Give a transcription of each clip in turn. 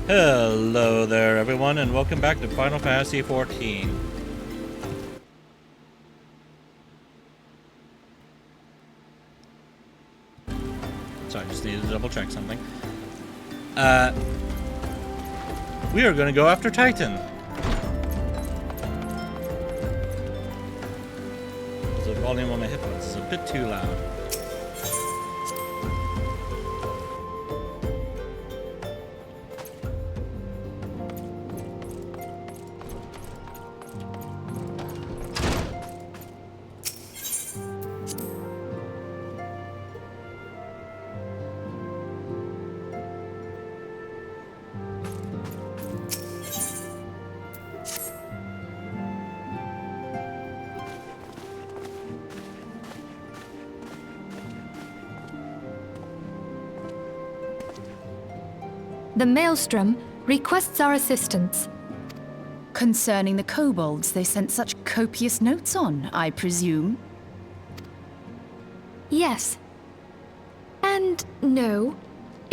Hello there, everyone, and welcome back to Final Fantasy XIV. Sorry, I just needed to double check something. We are going to go after Titan. The volume on my headphones is a bit too loud. The Maelstrom requests our assistance. Concerning the kobolds they sent such copious notes on, I presume? Yes. And no.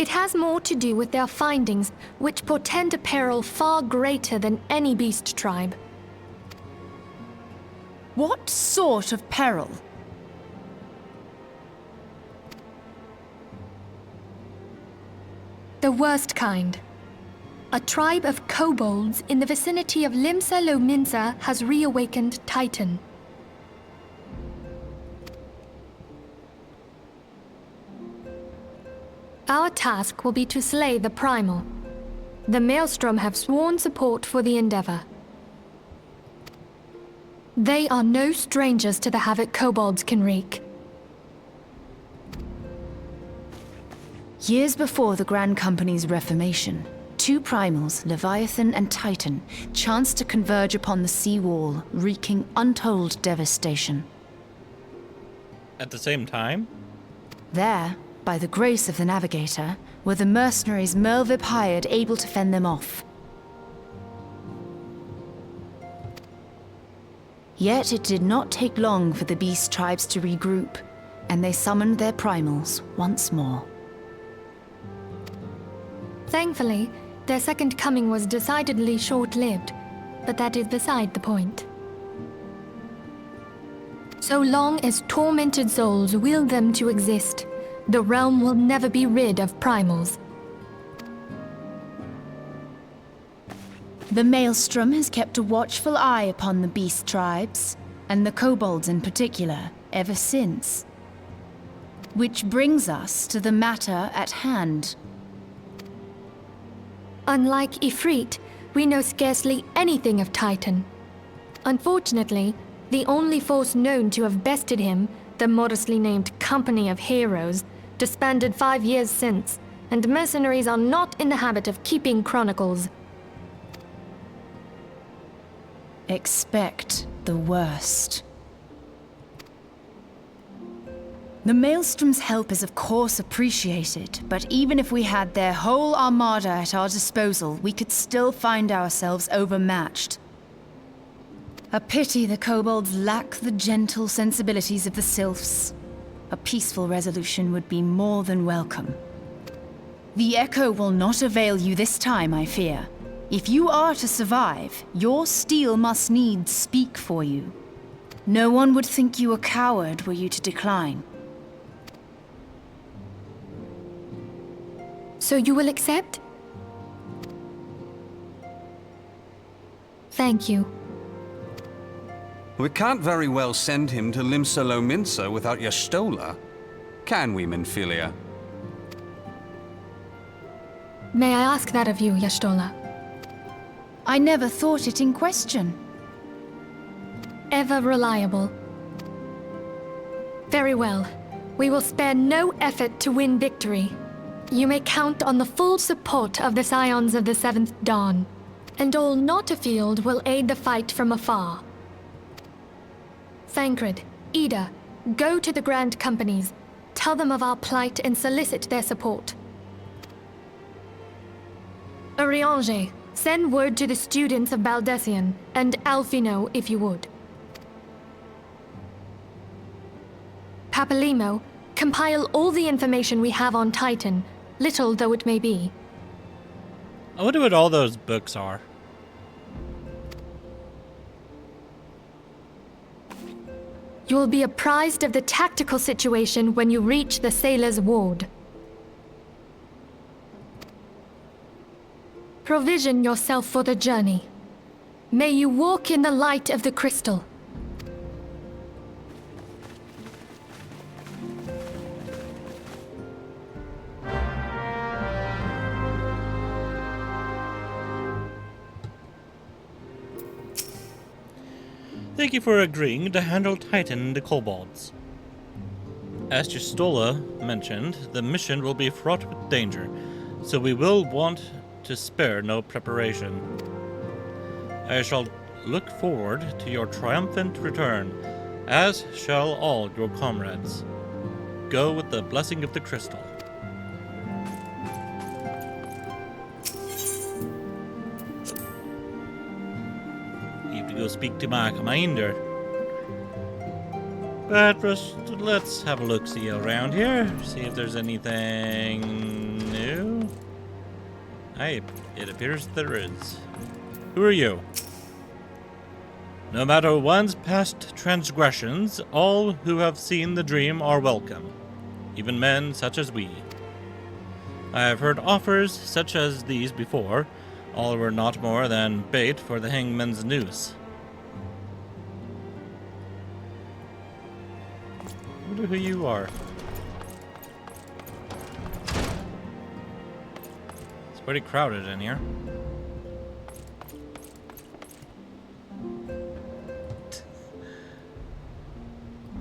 It has more to do with their findings, which portend a peril far greater than any beast tribe. What sort of peril? The worst kind. A tribe of kobolds in the vicinity of Limsa Lominsa has reawakened Titan. Our task will be to slay the Primal. The Maelstrom have sworn support for the endeavor. They are no strangers to the havoc kobolds can wreak. Years before the Grand Company's reformation, two primals, Leviathan and Titan, chanced to converge upon the sea wall, wreaking untold devastation. At the same time? There, by the grace of the Navigator, were the mercenaries Merlvib hired able to fend them off. Yet it did not take long for the beast tribes to regroup, and they summoned their primals once more. Thankfully, their second coming was decidedly short-lived, but that is beside the point. So long as tormented souls will them to exist, the realm will never be rid of primals. The Maelstrom has kept a watchful eye upon the beast tribes, and the kobolds in particular, ever since. Which brings us to the matter at hand. Unlike Ifrit, we know scarcely anything of Titan. Unfortunately, the only force known to have bested him, the modestly named Company of Heroes, disbanded 5 years since, and mercenaries are not in the habit of keeping chronicles. Expect the worst. The Maelstrom's help is of course appreciated, but even if we had their whole armada at our disposal, we could still find ourselves overmatched. A pity the kobolds lack the gentle sensibilities of the sylphs. A peaceful resolution would be more than welcome. The Echo will not avail you this time, I fear. If you are to survive, your steel must needs speak for you. No one would think you a coward were you to decline. So you will accept? Thank you. We can't very well send him to Limsa Lominsa without Y'shtola. Can we, Minfilia? May I ask that of you, Y'shtola? I never thought it in question. Ever reliable. Very well. We will spare no effort to win victory. You may count on the full support of the Scions of the Seventh Dawn, and all not afield will aid the fight from afar. Thancred, Ida, go to the Grand Companies, tell them of our plight and solicit their support. Urianger, send word to the students of Baldessian, and Alfino if you would. Papalimo, compile all the information we have on Titan, little though it may be. I wonder what all those books are. You will be apprised of the tactical situation when you reach the sailor's ward. Provision yourself for the journey. May you walk in the light of the crystal. Thank you for agreeing to handle Titan and the kobolds. As Justola mentioned, the mission will be fraught with danger, so we will want to spare no preparation. I shall look forward to your triumphant return, as shall all your comrades. Go with the blessing of the crystal. Go speak to my commander. But first, let's have a look-see around here. See if there's anything new. It appears there is. Who are you? No matter one's past transgressions, all who have seen the dream are welcome, even men such as we. I have heard offers such as these before. All were not more than bait for the hangman's noose. I wonder who you are. It's pretty crowded in here.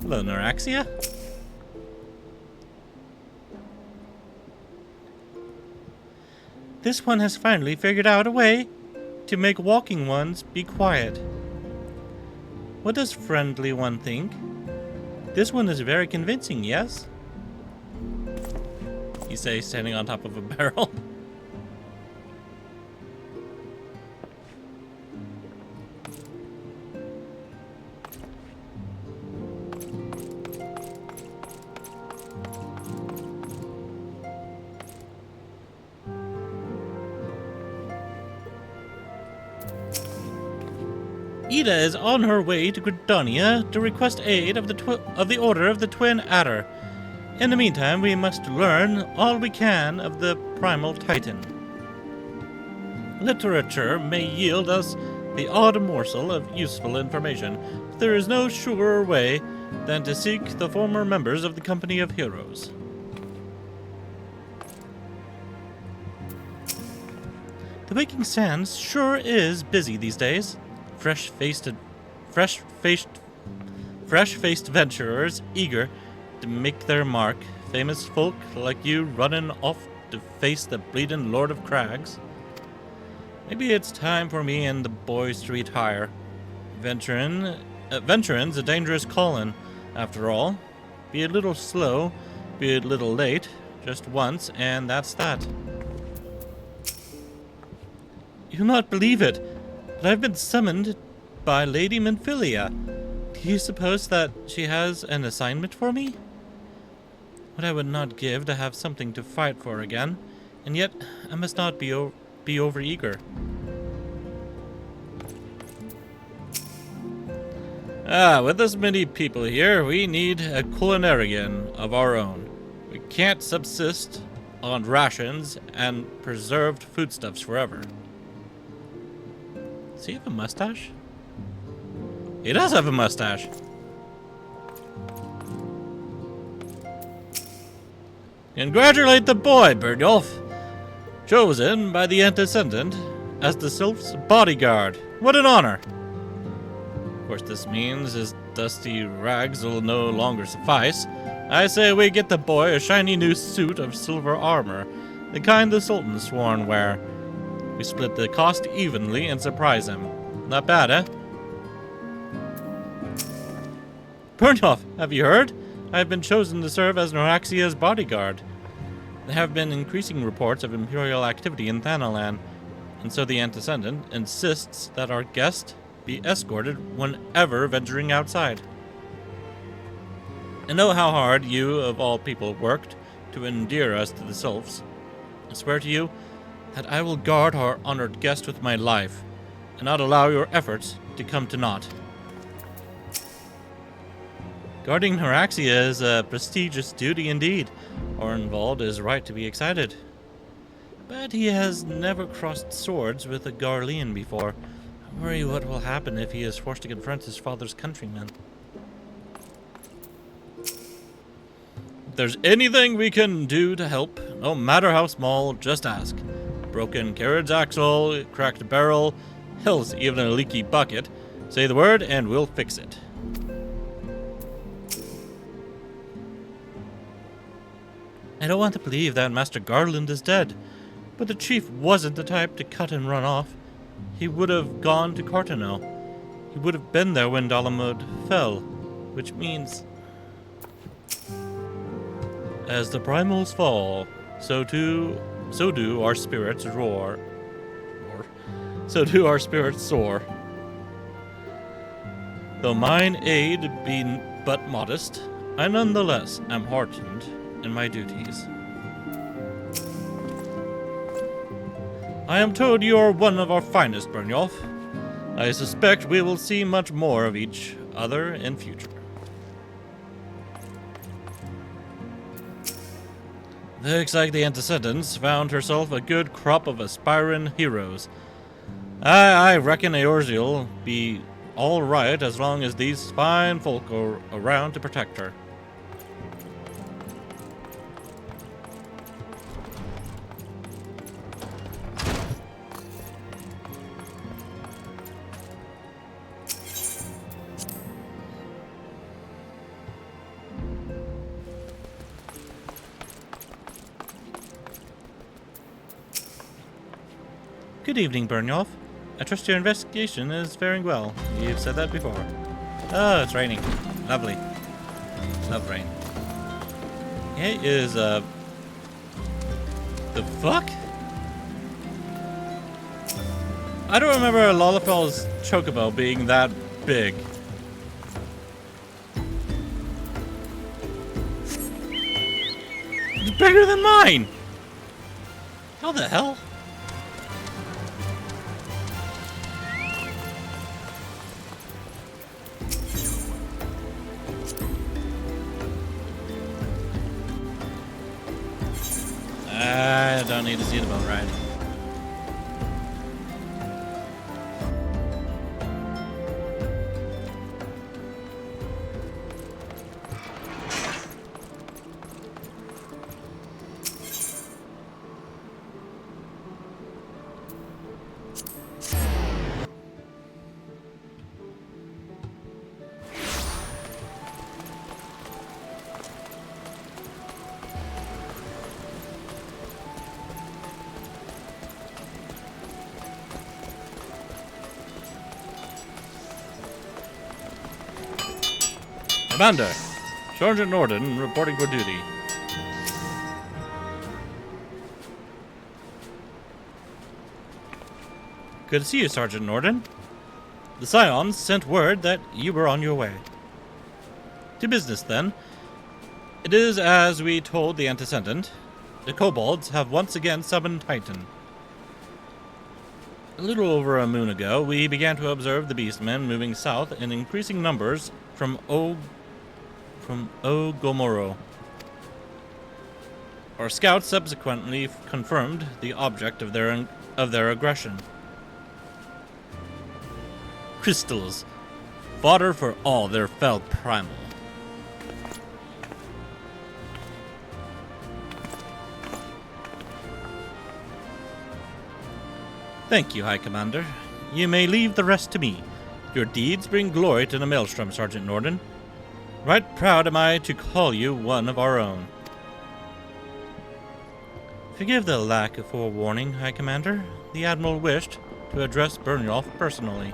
Hello, Noraxia. This one has finally figured out a way to make walking ones be quiet. What does friendly one think? This one is very convincing, yes? You say standing on top of a barrel. Ida is on her way to Gridania to request aid of the Order of the Twin Adder. In the meantime, we must learn all we can of the Primal Titan. Literature may yield us the odd morsel of useful information, but there is no surer way than to seek the former members of the Company of Heroes. The Waking Sands sure is busy these days. Fresh-faced venturers eager to make their mark. Famous folk like you running off to face the bleeding Lord of Crags. Maybe it's time for me and the boys to retire. Venturing's a dangerous calling, after all. Be a little slow, be a little late, just once, and that's that. You'll not believe it, but I've been summoned by Lady Menphilia. Do you suppose that she has an assignment for me? What I would not give to have something to fight for again, and yet I must not be over-eager. With this many people here, we need a culinarian of our own. We can't subsist on rations and preserved foodstuffs forever. Does he have a mustache? He does have a mustache. Congratulate the boy, Byrnjolf. Chosen by the Antecedent as the Sylph's bodyguard. What an honor. Of course, this means his dusty rags will no longer suffice. I say we get the boy a shiny new suit of silver armor, the kind the Sultan sworn wear. We split the cost evenly and surprise him. Not bad, eh? Byrnjolf, have you heard? I have been chosen to serve as Noraxia's bodyguard. There have been increasing reports of Imperial activity in Thanalan, and so the Antecedent insists that our guest be escorted whenever venturing outside. I know how hard you, of all people, worked to endear us to the Sylphs. I swear to you, that I will guard our honored guest with my life, and not allow your efforts to come to naught. Guarding Hyraxia is a prestigious duty indeed. Ornvald is right to be excited. But he has never crossed swords with a Garlean before. I worry what will happen if he is forced to confront his father's countrymen. If there's anything we can do to help, no matter how small, just ask. Broken carriage axle, cracked barrel, hell's even a leaky bucket. Say the word and we'll fix it. I don't want to believe that Master Garland is dead, but the chief wasn't the type to cut and run off. He would have gone to Cartano. He would have been there when Dalamud fell, which means... As the primals fall, so do our spirits roar. So do our spirits soar. Though mine aid be but modest, I nonetheless am heartened in my duties. I am told you are one of our finest, Byrnjolf. I suspect we will see much more of each other in future. Looks like the Antecedents found herself a good crop of aspiring heroes. I reckon Eorzeal be all right as long as these fine folk are around to protect her. Good evening, Byrnjolf. I trust your investigation is faring well. You've said that before. Oh, it's raining. Lovely. Love rain. It is, the fuck? I don't remember Lalafell's chocobo being that big. It's bigger than mine! How the hell? I don't need to see the boat ride. Commander, Sergeant Nordin reporting for duty. Good to see you, Sergeant Nordin. The Scions sent word that you were on your way. To business, then. It is as we told the Antecedent. The kobolds have once again summoned Titan. A little over a moon ago, we began to observe the beastmen moving south in increasing numbers from Ogomoro. Our scouts subsequently confirmed the object of their aggression. Crystals, fodder for all their fell primal. Thank you, High Commander. You may leave the rest to me. Your deeds bring glory to the Maelstrom, Sergeant Nordin. Right proud am I to call you one of our own. Forgive the lack of forewarning, High Commander. The Admiral wished to address Byrnjolf personally.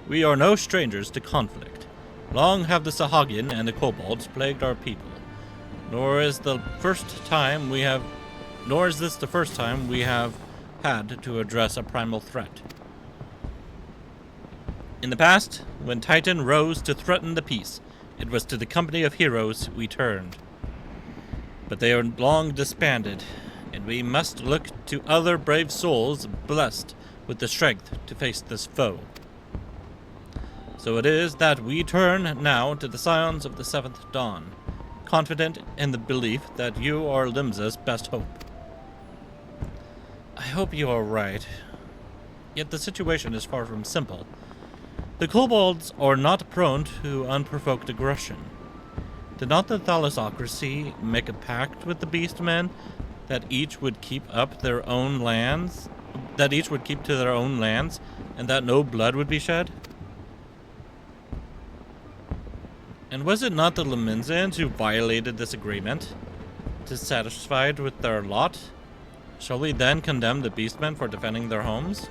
We are no strangers to conflict. Long have the Sahagin and the kobolds plagued our people. Nor is this the first time we have had to address a primal threat. In the past, when Titan rose to threaten the peace, it was to the company of heroes we turned. But they are long disbanded. and we must look to other brave souls blessed with the strength to face this foe. So it is that we turn now to the Scions of the Seventh Dawn, confident in the belief that you are Limsa's best hope. I hope you are right, yet the situation is far from simple. The kobolds are not prone to unprovoked aggression. Did not the Thalassocracy make a pact with the Beastmen that each would keep up their own lands, and that no blood would be shed? And was it not the Leminsans who violated this agreement? Dissatisfied with their lot? Shall we then condemn the Beastmen for defending their homes?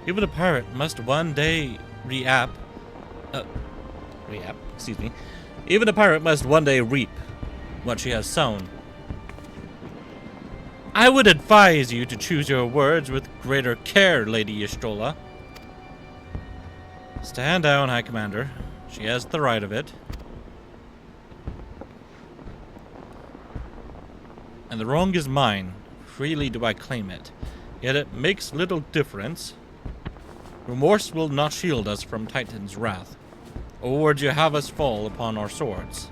Even a pirate must one day Even a pirate must one day reap what she has sown. I would advise you to choose your words with greater care, Lady Y'shtola. Stand down, High Commander. She has the right of it. And the wrong is mine. Freely do I claim it. Yet it makes little difference. Remorse will not shield us from Titan's wrath. Or would you have us fall upon our swords?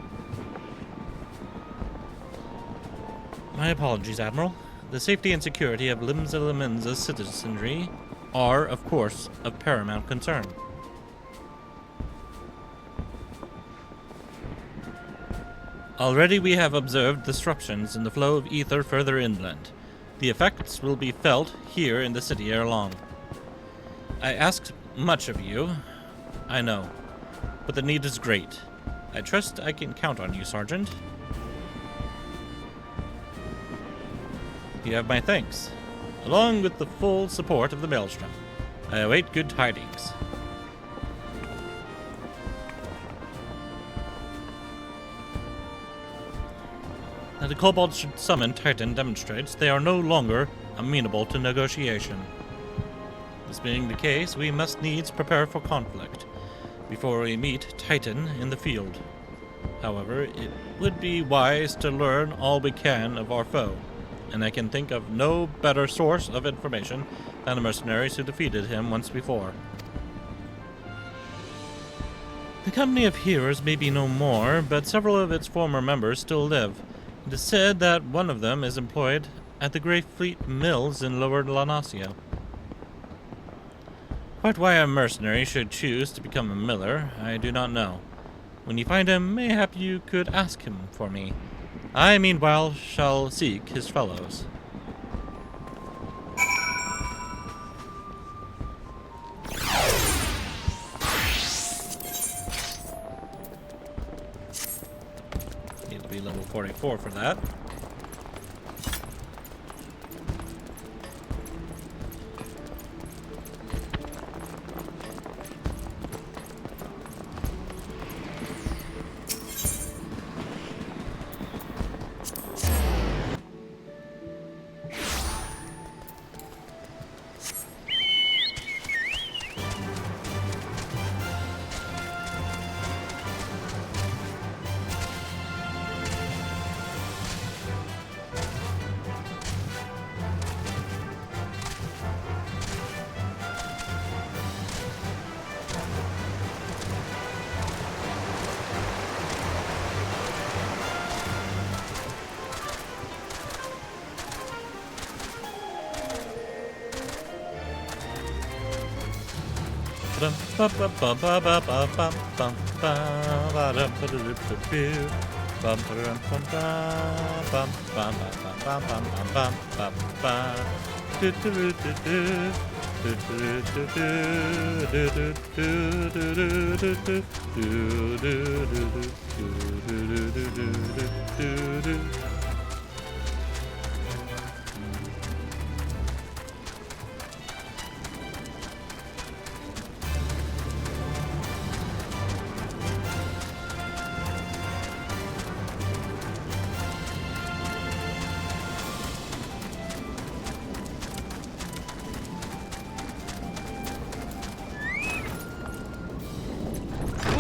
My apologies, Admiral. The safety and security of Limsa Lominsa's citizenry are, of course, of paramount concern. Already we have observed disruptions in the flow of ether further inland. The effects will be felt here in the city ere long. I asked much of you, I know, but the need is great. I trust I can count on you, Sergeant. You have my thanks, along with the full support of the Maelstrom. I await good tidings. That the kobolds should summon Titan demonstrates they are no longer amenable to negotiation. This being the case, we must needs prepare for conflict before we meet Titan in the field. However, it would be wise to learn all we can of our foe, and I can think of no better source of information than the mercenaries who defeated him once before. The company of heroes may be no more, but several of its former members still live. It is said that one of them is employed at the Grey Fleet Mills in Lower Lanasia. Quite why a mercenary should choose to become a miller, I do not know. When you find him, mayhap you could ask him for me. I, meanwhile, shall seek his fellows. Need to be level 44 for that.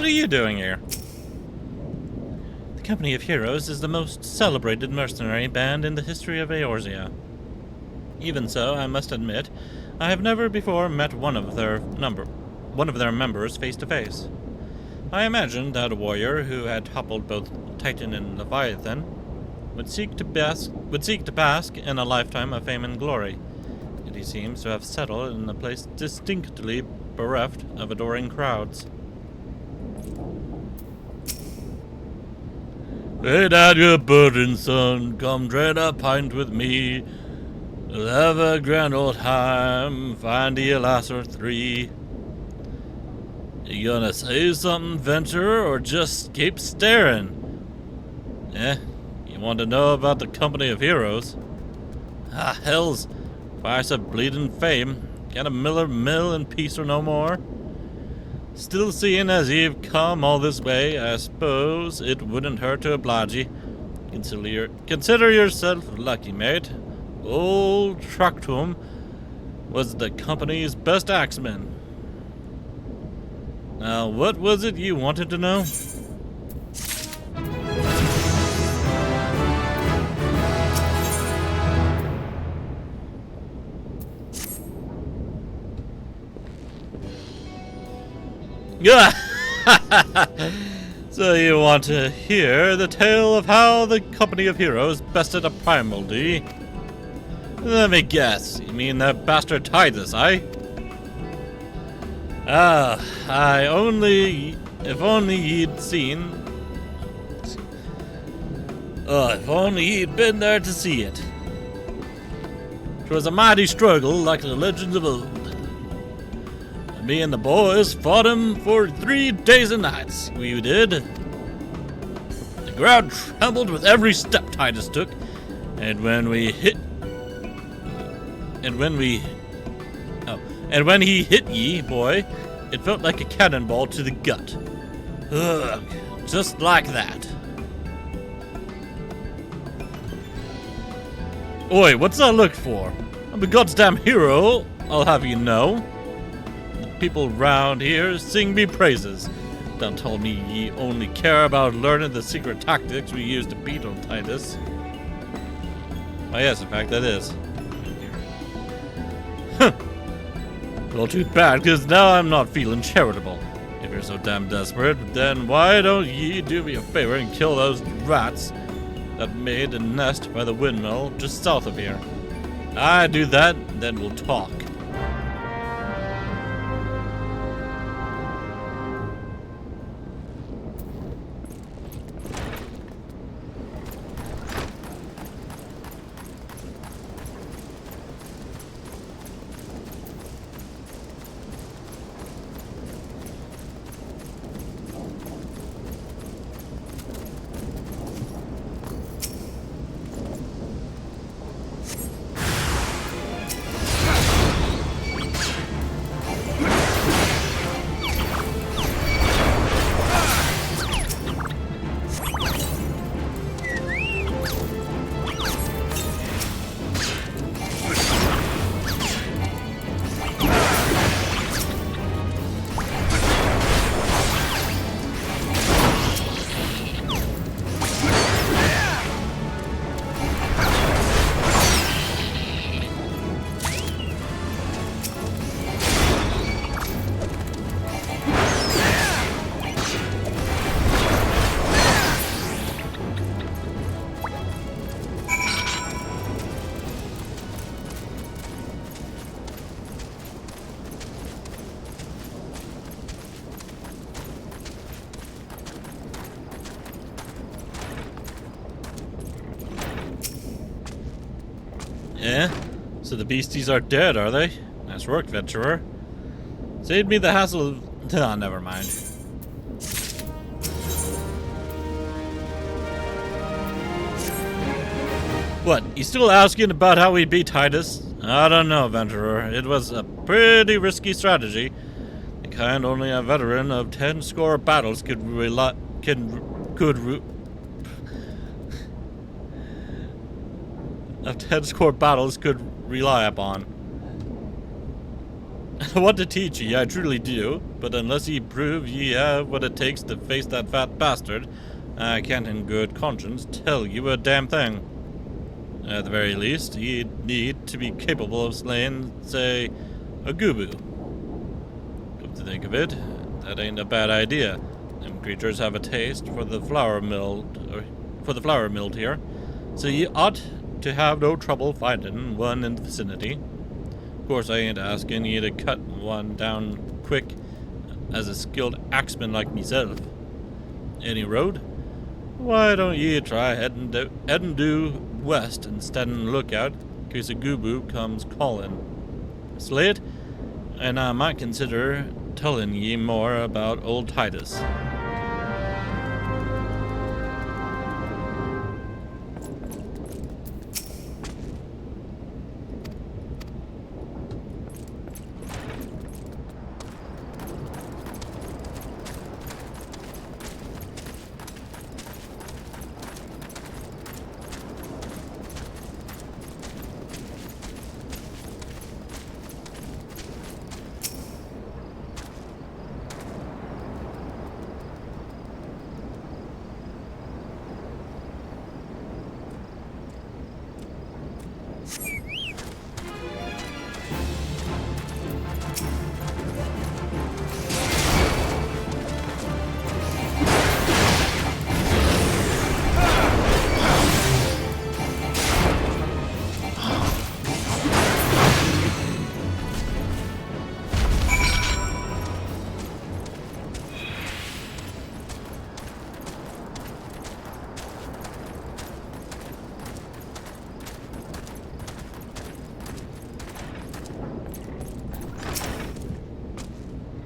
What are you doing here? The Company of Heroes is the most celebrated mercenary band in the history of Eorzea. Even so, I must admit, I have never before met one of their members face to face. I imagined that a warrior who had toppled both Titan and Leviathan would seek to bask in a lifetime of fame and glory. Yet he seems to have settled in a place distinctly bereft of adoring crowds. Lay down your burden, son, come trade a pint with me. We'll have a grand old time, find ye a lass or three. You gonna say something, Venturer, or just keep staring? You want to know about the Company of Heroes? Ah, hells, price of bleeding fame. Can a miller mill in peace or no more? Still, seeing as you've come all this way, I suppose it wouldn't hurt to oblige ye. Consider yourself lucky, mate. Old Trucktum was the company's best axeman. Now, what was it you wanted to know? So you want to hear the tale of how the Company of Heroes bested a primal, do ye? Let me guess, you mean that bastard Titus, eh? If only you'd seen... if only you'd been there to see it. 'Twas a mighty struggle like the legends of old. Me and the boys fought him for 3 days and nights. We did. The ground trembled with every step Titus took, and when he hit ye, boy, it felt like a cannonball to the gut. Ugh, just like that. Oi, what's that look for? I'm a goddamn hero, I'll have you know. People round here sing me praises. Don't tell me ye only care about learning the secret tactics we use to beat on Titus. Oh yes, in fact, that is. Huh. Well, too bad, because now I'm not feeling charitable. If you're so damn desperate, then why don't ye do me a favor and kill those rats that made a nest by the windmill just south of here? I do that, then we'll talk. Yeah? So the beasties are dead, are they? Nice work, Venturer. Saved me the hassle of... Ah, never mind. What, you still asking about how we beat Titus? I don't know, Venturer. It was a pretty risky strategy. The kind only a veteran of 10 score battles could rely upon. I want to teach ye, I truly do, but unless ye prove ye have what it takes to face that fat bastard, I can't in good conscience tell you a damn thing. At the very least, you'd need to be capable of slaying, say, a Gubu. Come to think of it, that ain't a bad idea. Them creatures have a taste for the flour milled here, so you ought to have no trouble finding one in the vicinity. Of course, I ain't asking you to cut one down quick as a skilled axeman like myself. Any road? Why don't you try heading due west instead and look out in case a Gubu comes calling. Slay it, and I might consider telling ye more about old Titus.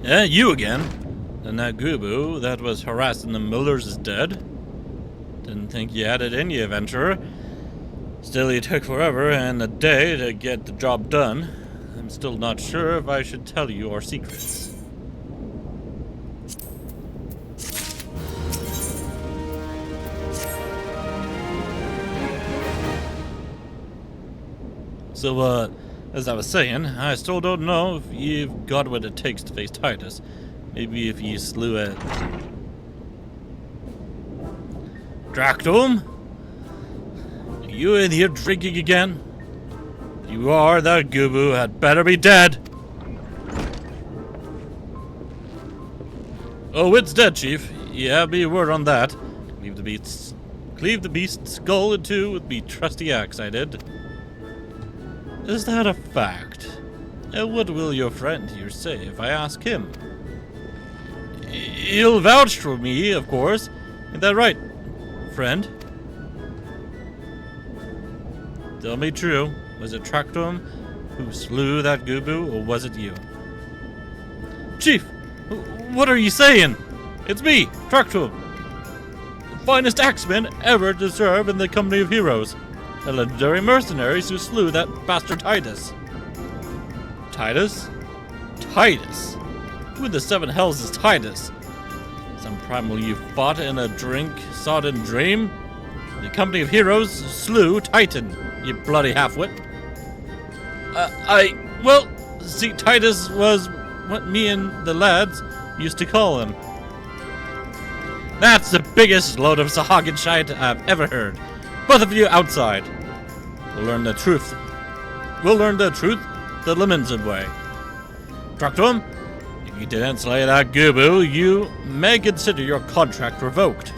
Yeah, you again. And that Gubu that was harassing the Millers is dead. Didn't think you had it in you, adventurer. Still, you took forever and a day to get the job done. I'm still not sure if I should tell you our secrets. So, as I was saying, I still don't know if you've got what it takes to face Titus. Maybe if you slew a... Dractum? You in here drinking again? If you are, that Gubu had better be dead! Oh, it's dead, Chief. Yeah, be a word on that. Cleave the beast's skull in two with me trusty axe, I did. Is that a fact? What will your friend here say if I ask him? He'll vouch for me, of course. Ain't that right, friend? Tell me true. Was it Tractum who slew that Gubu, or was it you? Chief! What are you saying? It's me, Tractum. The finest axeman ever to serve in the company of heroes. The legendary mercenaries who slew that bastard Titus. Titus? Titus? Who in the seven hells is Titus? Some primal you fought in a drink-sodden dream? The company of heroes slew Titan, you bloody halfwit. Well, see, Titus was what me and the lads used to call him. That's the biggest load of Sahagin-shite I've ever heard. Both of you outside. We'll learn the truth. The Limonson way. Tractum, if you didn't slay that Gubu, you may consider your contract revoked.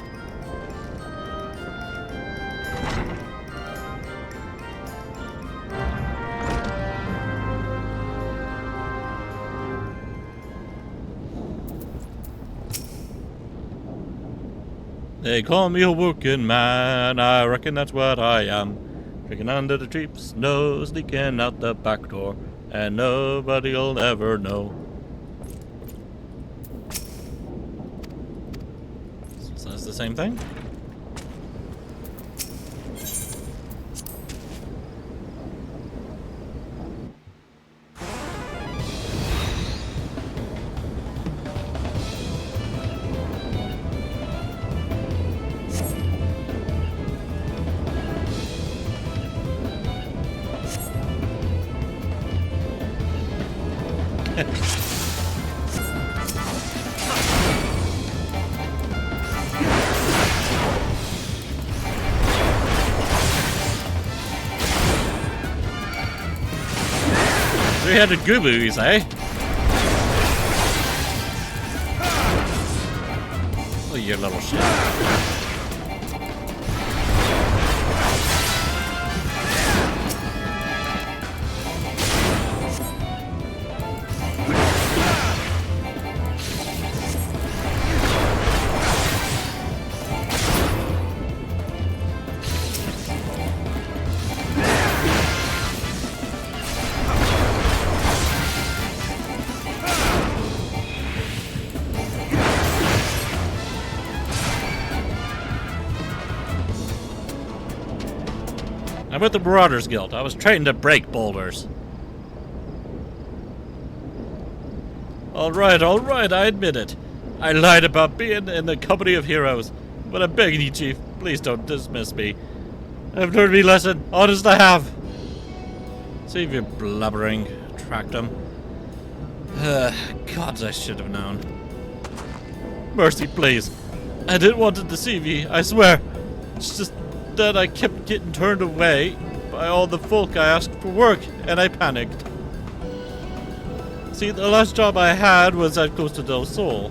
They call me a working man, I reckon that's what I am. Drinking under the cheap snow, sneaking out the back door, and nobody'll ever know. So that's the same thing? Three-headed Gubu, you say? Oh, you little shit. I'm with the Marauders Guild. I was trained to break boulders. Alright, I admit it. I lied about being in the company of heroes. But I'm begging you, Chief, please don't dismiss me. I've learned me lesson. Honest I have. See if you're blubbering. Tracked him. Gods, I should have known. Mercy, please. I didn't want to deceive ye, I swear. It's just that I kept getting turned away by all the folk I asked for work, and I panicked. See, the last job I had was at Costa del Sol,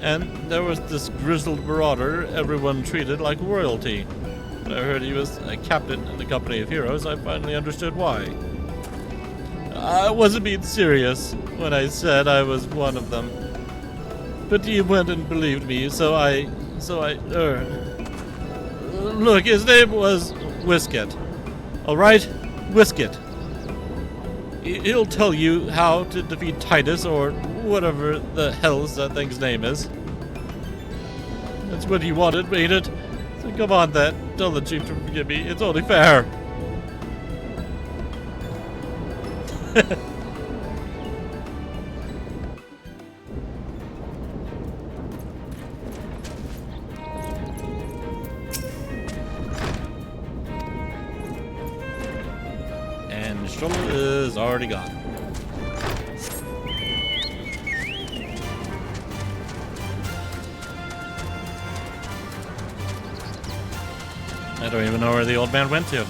and there was this grizzled marauder everyone treated like royalty. When I heard he was a captain in the company of heroes, I finally understood why. I wasn't being serious when I said I was one of them. But he went and believed me, so I look, his name was Whisket. Alright? Whisket. He'll tell you how to defeat Titus, or whatever the hell's that thing's name is. That's what you wanted, ain't it? So come on then, tell the chief to forgive me, it's only fair. And the stroller is already gone. I don't even know where the old man went to.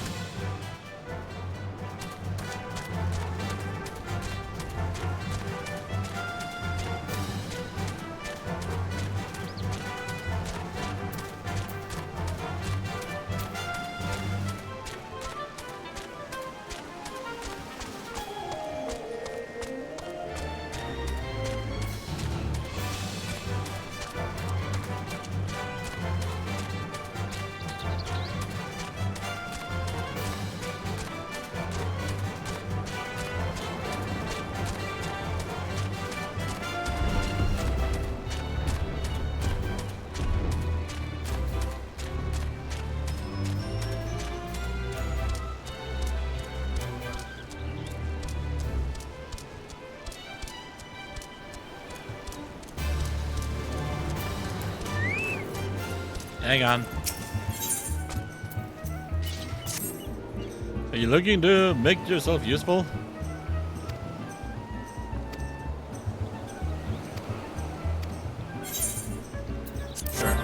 Hang on. Are you looking to make yourself useful? Sure.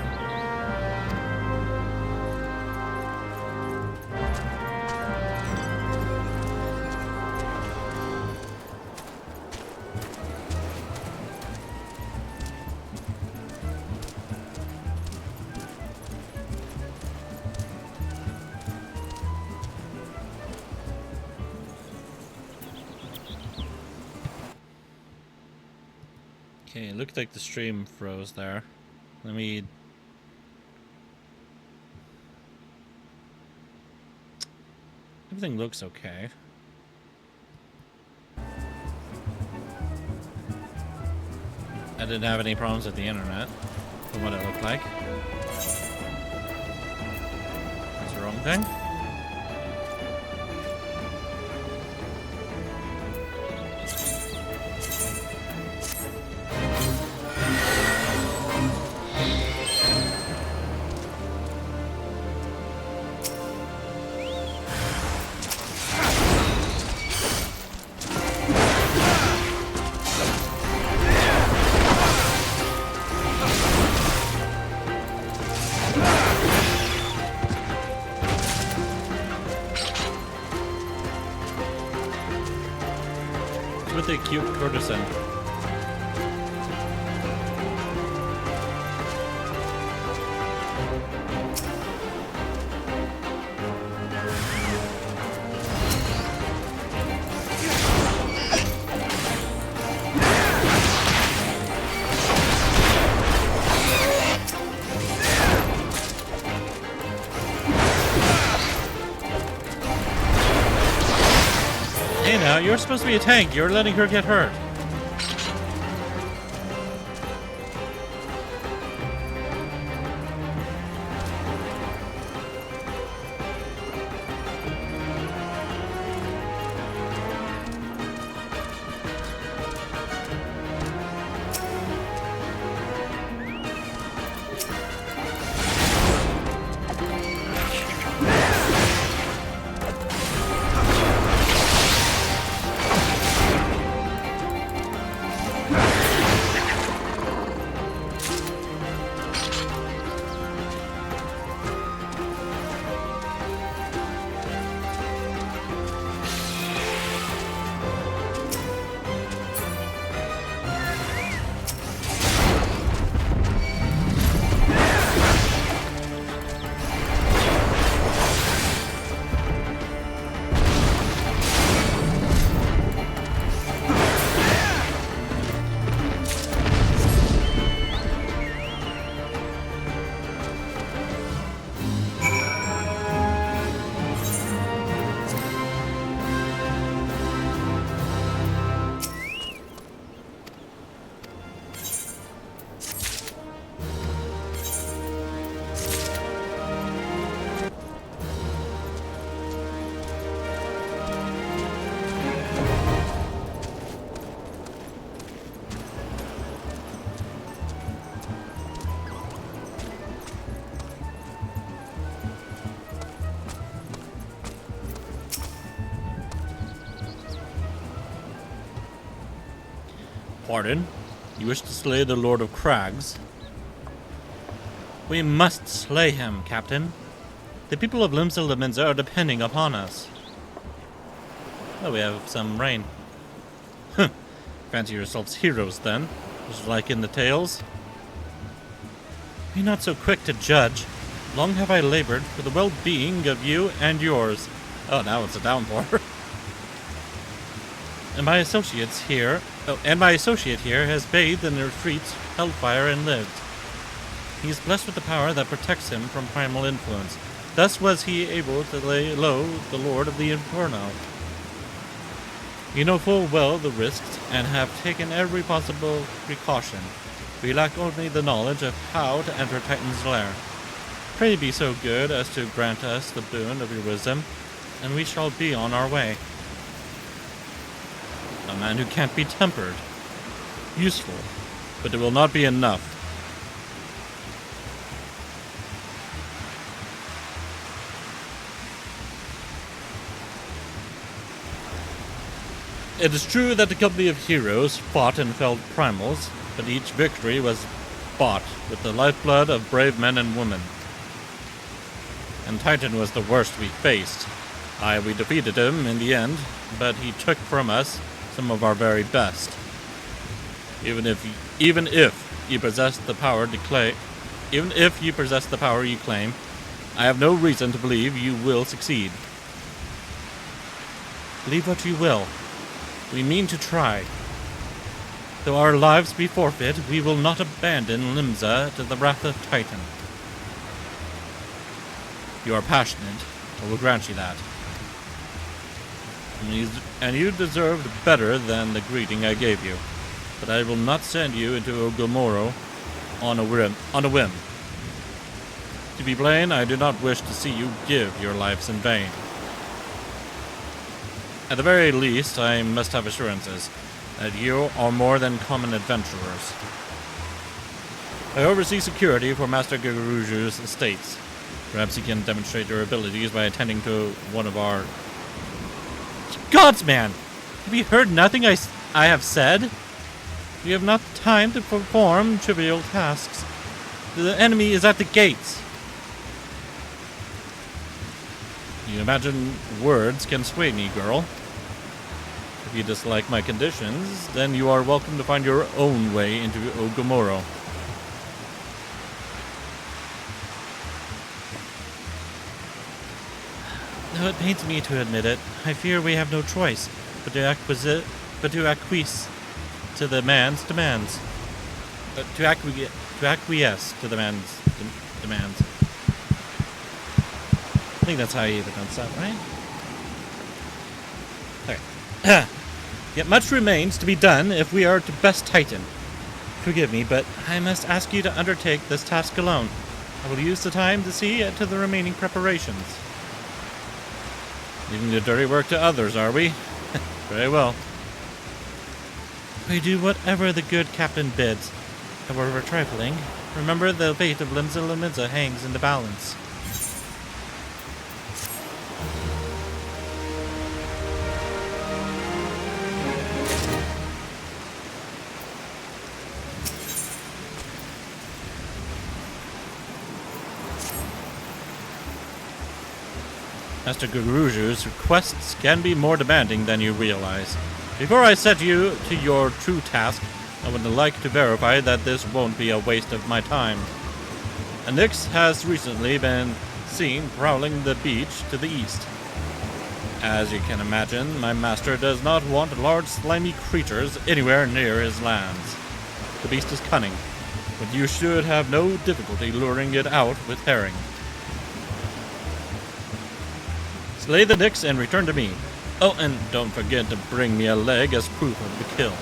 Okay, it looked like the stream froze there. Let me... Everything looks okay. I didn't have any problems with the internet, from what it looked like. That's the wrong thing. with a cute courtesan. Hey now, you're supposed to be a tank. You're letting her get hurt. Pardon? You wish to slay the Lord of Crags? We must slay him, Captain. The people of Limsa are depending upon us. Oh, we have some rain. Huh. Fancy yourselves heroes, then, just like in the tales. Be not so quick to judge. Long have I labored for the well-being of you and yours. Oh, now it's a downpour. And my associate here has bathed in the retreats, hellfire, and lived. He is blessed with the power that protects him from primal influence. Thus was he able to lay low the Lord of the Inferno. You know full well the risks, and have taken every possible precaution. We lack only the knowledge of how to enter Titan's lair. Pray be so good as to grant us the boon of your wisdom, and we shall be on our way. A man who can't be tempered. Useful, but it will not be enough. It is true that the company of heroes fought and felled primals, but each victory was bought with the lifeblood of brave men and women. And Titan was the worst we faced. Aye, we defeated him in the end, but he took from us some of our very best. Even if you possess the power you claim, I have no reason to believe you will succeed. Believe what you will. We mean to try. Though our lives be forfeit, we will not abandon Limsa to the wrath of Titan. You are passionate, I will grant you that. And you deserved better than the greeting I gave you. But I will not send you into Ogomoro on a whim. To be plain, I do not wish to see you give your lives in vain. At the very least, I must have assurances that you are more than common adventurers. I oversee security for Master Garuju's estates. Perhaps you can demonstrate your abilities by attending to one of our... Gods, man! Have you heard nothing I have said? You have not time to perform trivial tasks. The enemy is at the gates. You imagine words can sway me, girl. If you dislike my conditions, then you are welcome to find your own way into Ogomoro. Though it pains me to admit it, I fear we have no choice but to acquiesce to the man's demands. To acquiesce to the man's demands. I think that's how you pronounce that, right? Okay. Yet much remains to be done if we are to best Titan. Forgive me, but I must ask you to undertake this task alone. I will use the time to see to the remaining preparations. Leaving the dirty work to others, are we? Very well. We do whatever the good captain bids. However trifling, remember the fate of Limsa hangs in the balance. Master Guruju's requests can be more demanding than you realize. Before I set you to your true task, I would like to verify that this won't be a waste of my time. A Nyx has recently been seen prowling the beach to the east. As you can imagine, my master does not want large slimy creatures anywhere near his lands. The beast is cunning, but you should have no difficulty luring it out with herring. Slay the Nyx and return to me. Oh, and don't forget to bring me a leg as proof of the kill.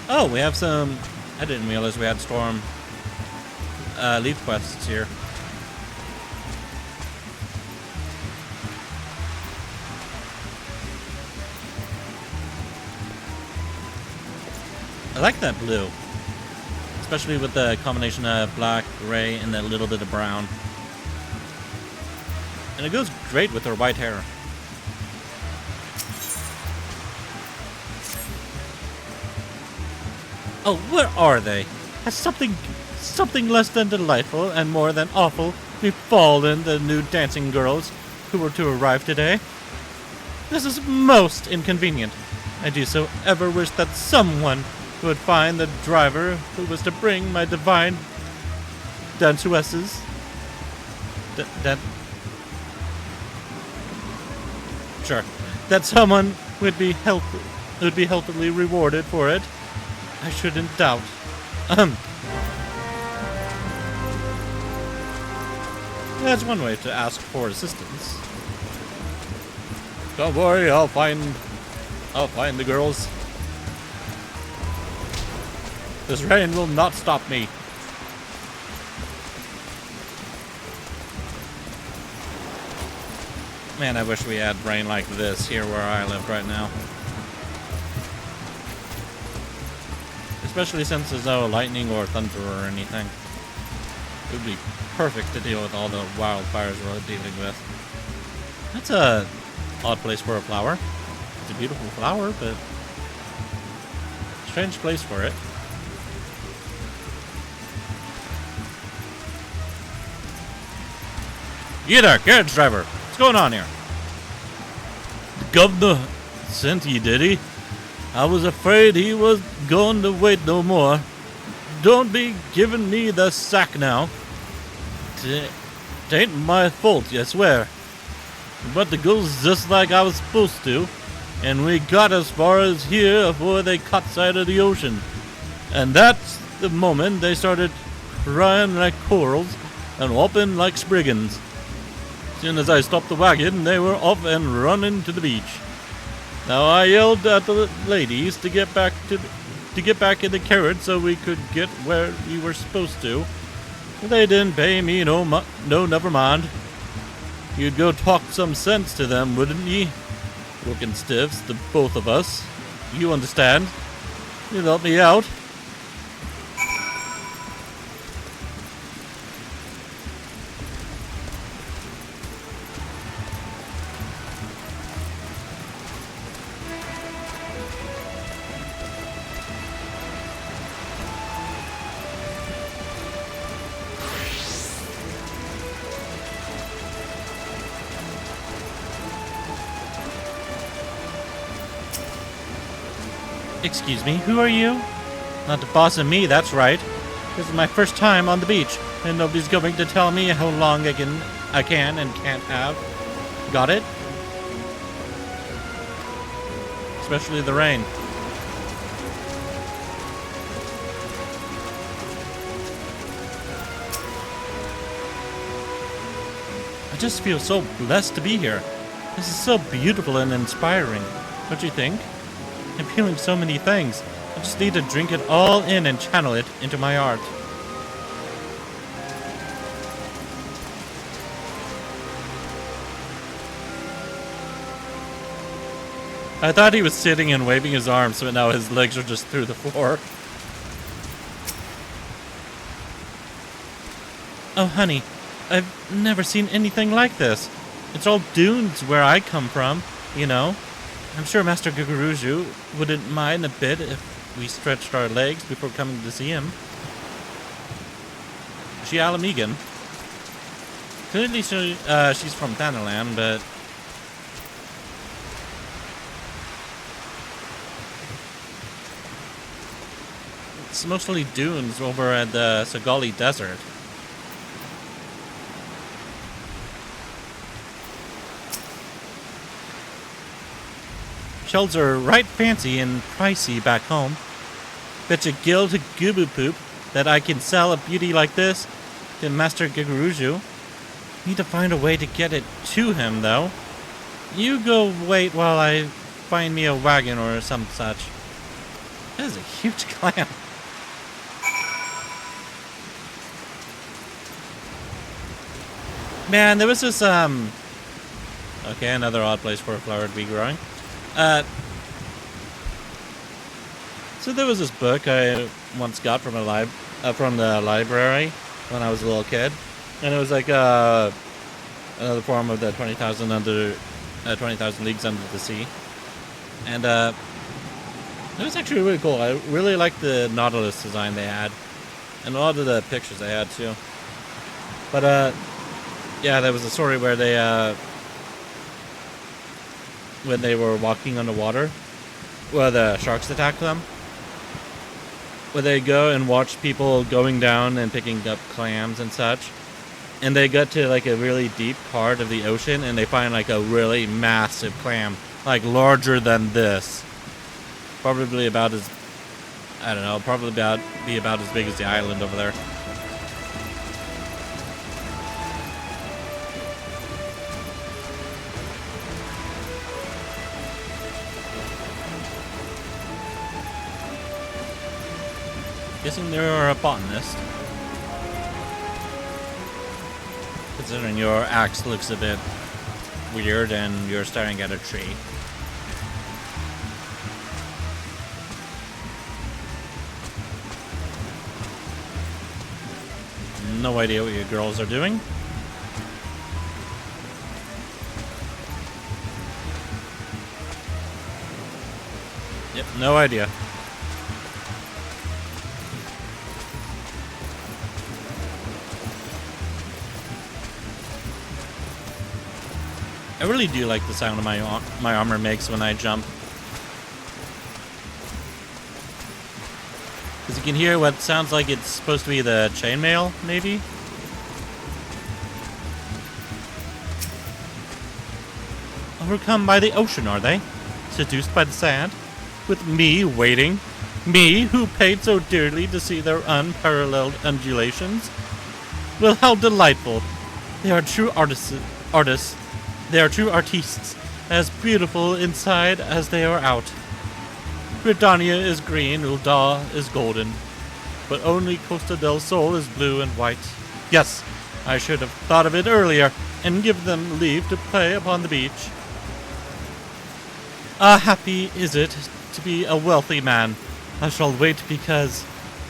Oh, we have some... I didn't realize we had storm leaf quests here. I like that blue, especially with the combination of black, gray, and that little bit of brown. And it goes great with her white hair. Oh, where are they? Has something less than delightful and more than awful befallen the new dancing girls who were to arrive today? This is most inconvenient. I do so ever wish that someone would find the driver who was to bring my divine dansuesses. Sure. That someone would be healthily rewarded for it. I shouldn't doubt. That's one way to ask for assistance. Don't worry, I'll find the girls. This rain will not stop me. Man, I wish we had rain like this here where I live right now. Especially since there's no lightning or thunder or anything. It would be perfect to deal with all the wildfires we're dealing with. That's a odd place for a flower. It's a beautiful flower, but strange place for it. You there, carriage driver. What's going on here? The governor sent ye, did he? I was afraid he was going to wait no more. Don't be giving me the sack now. T'ain't my fault, I swear. But the goes just like I was supposed to, and we got as far as here before they caught sight of the ocean. And that's the moment they started crying like corals and whopping like spriggans. As soon as I stopped the wagon, they were off and running to the beach. Now I yelled at the ladies to get back in the carriage so we could get where we were supposed to. They didn't pay me no, never mind. You'd go talk some sense to them, wouldn't ye? Looking stiffs, the both of us. You understand? You'd help me out. Excuse me, who are you? Not the boss of me, that's right. This is my first time on the beach, and nobody's going to tell me how long I can and can't have. Got it? Especially the rain. I just feel so blessed to be here. This is so beautiful and inspiring, don't you think? I'm feeling so many things. I just need to drink it all in and channel it into my art. I thought he was sitting and waving his arms, but now his legs are just through the floor. Oh, honey, I've never seen anything like this. It's all dunes where I come from, you know. I'm sure Master Guguruju wouldn't mind a bit if we stretched our legs before coming to see him. She Alamegan. Clearly she's from Thanalan, but... it's mostly dunes over at the Sagali Desert. Shells are right fancy and pricey back home. Betcha gill to goobu poop that I can sell a beauty like this to Master Guguruju. Need to find a way to get it to him, though. You go wait while I find me a wagon or some such. That is a huge clam. Man, there was this, okay, another odd place for a flower to be growing. So there was this book I once got from from the library when I was a little kid, and it was like another form of the 20,000 Leagues Under the Sea, and it was actually really cool. I really liked the Nautilus design they had, and a lot of the pictures they had too. But yeah, there was a story where they when they were walking on the water, where the sharks attacked them, where they go and watch people going down and picking up clams and such, and they get to like a really deep part of the ocean and they find like a really massive clam, like larger than this, probably about as, I don't know, probably be about as big as the island over there. Guessing you're a botanist. Considering your axe looks a bit weird and you're staring at a tree. No idea what you girls are doing. Yep, no idea. I really do like the sound my armor makes when I jump. Because you can hear what sounds like it's supposed to be the chainmail, maybe? Overcome by the ocean, are they? Seduced by the sand? With me waiting? Me, who paid so dearly to see their unparalleled undulations? Well, how delightful. They are true artists. They are true artistes, as beautiful inside as they are out. Britannia is green, Ulda is golden, but only Costa del Sol is blue and white. Yes, I should have thought of it earlier, and give them leave to play upon the beach. Ah, happy is it to be a wealthy man. I shall wait because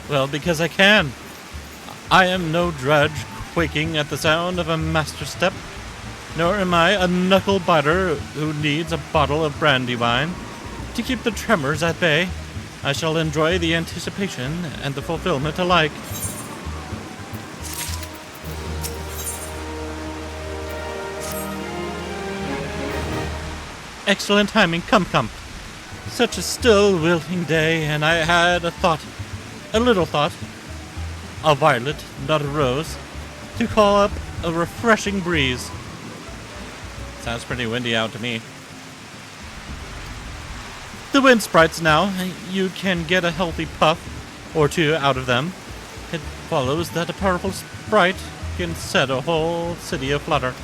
I can. I am no drudge quaking at the sound of a master step. Nor am I a knuckle-biter who needs a bottle of brandy wine. To keep the tremors at bay, I shall enjoy the anticipation and the fulfillment alike. Excellent timing, come. Such a still, wilting day, and I had a little thought, a violet, not a rose, to call up a refreshing breeze. Sounds pretty windy out to me. The wind sprites now, you can get a healthy puff or two out of them. It follows that a powerful sprite can set a whole city aflutter.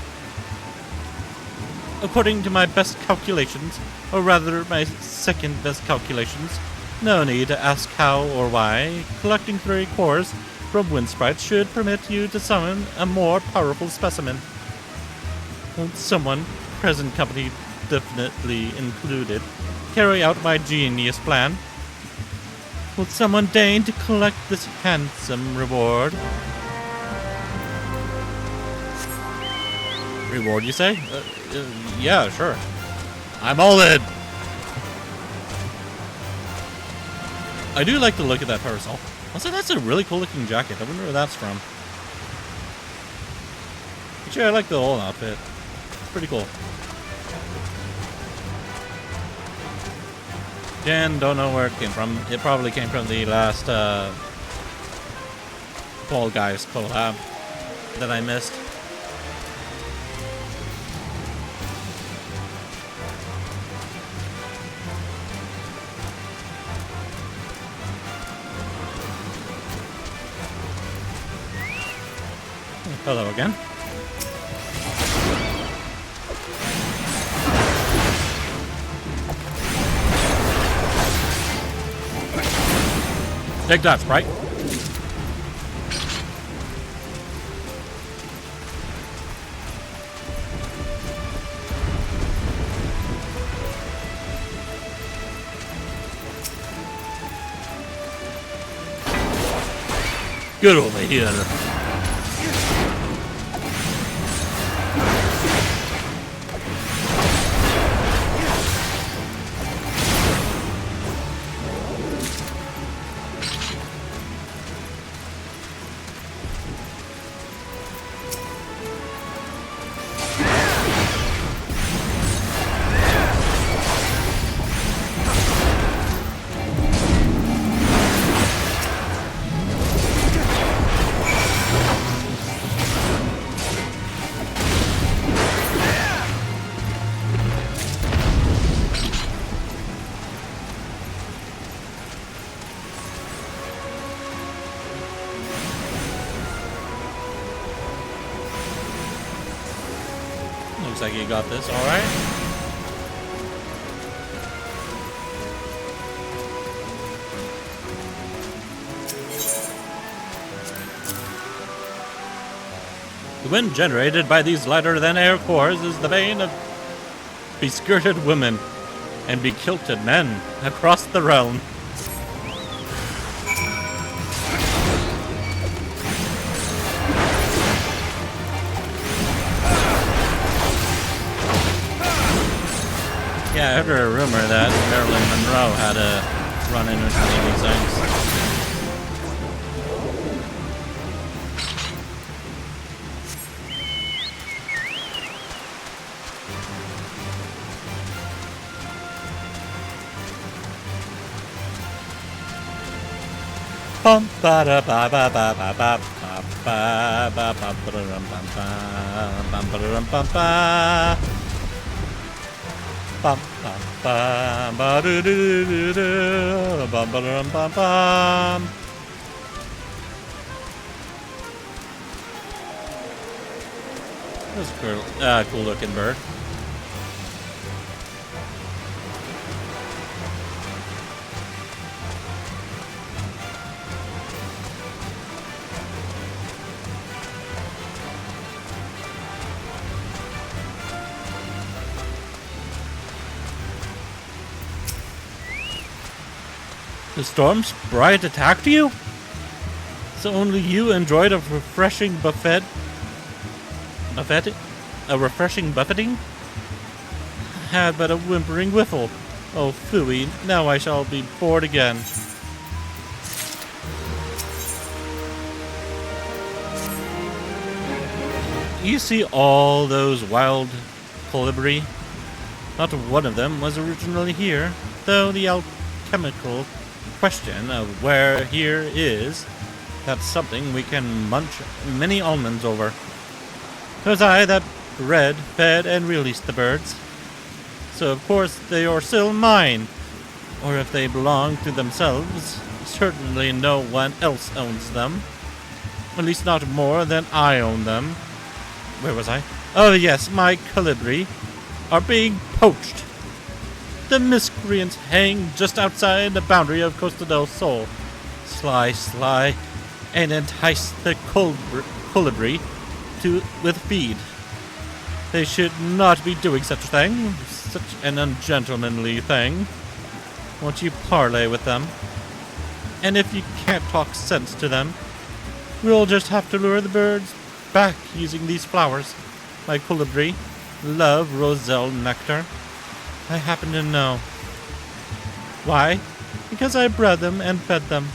According to my best calculations, or rather my second best calculations, no need to ask how or why, collecting 3 cores from wind sprites should permit you to summon a more powerful specimen. Won't someone, present company definitely included, carry out my genius plan? Will someone deign to collect this handsome reward? Reward, you say? Yeah, sure. I'm all in! I do like the look of that parasol. Also, that's a really cool looking jacket. I wonder where that's from. Actually, I like the whole outfit. Pretty cool. Again, don't know where it came from. It probably came from the last Fall Guys collab that I missed. Hello again. Take that, Sprite. Good over here. Looks like you got this, alright. The wind generated by these lighter-than-air cores is the bane of beskirted women and bekilted men across the realm. Yeah, I heard a rumor that Marilyn Monroe had a run-in with one of these things. Bum ba da ba ba ba ba ba ba ba ba ba ba ba ba ba ba. Bum bum bum ba do do do do bum ba dum bum bum. That's a cool looking bird. The storm's bright attacked you? So only you enjoyed a refreshing buffet? A refreshing buffeting? Had but a whimpering whiffle. Oh, phooey, now I shall be bored again. You see all those wild colibri Not one of them was originally here, though the alchemical question of where here is, that's something we can munch many almonds over. 'Twas I that bred, fed, and released the birds. So of course they are still mine, or if they belong to themselves, certainly no one else owns them. At least not more than I own them. Where was I? Oh yes, my colibri are being poached. The miscreants hang just outside the boundary of Costa del Sol. Sly, and entice the colibri with feed. They should not be doing such a thing, such an ungentlemanly thing. Won't you parley with them? And if you can't talk sense to them, we'll just have to lure the birds back using these flowers. My colibri love roselle nectar. I happen to know. Why? Because I bred them and fed them.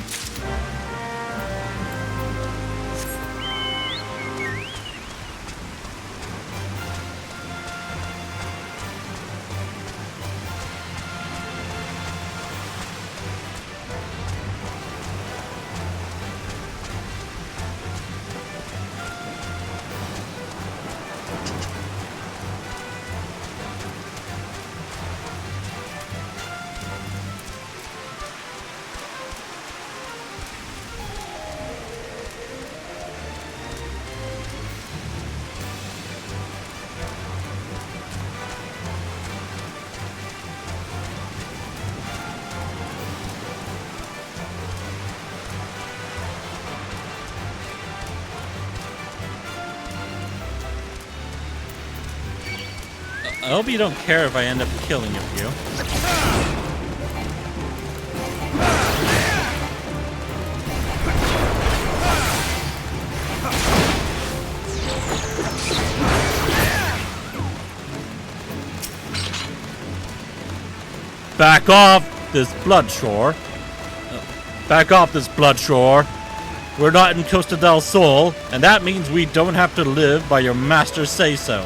I hope you don't care if I end up killing a few. Back off this blood shore. Back off this blood shore. We're not in Costa del Sol, and that means we don't have to live by your master's say-so.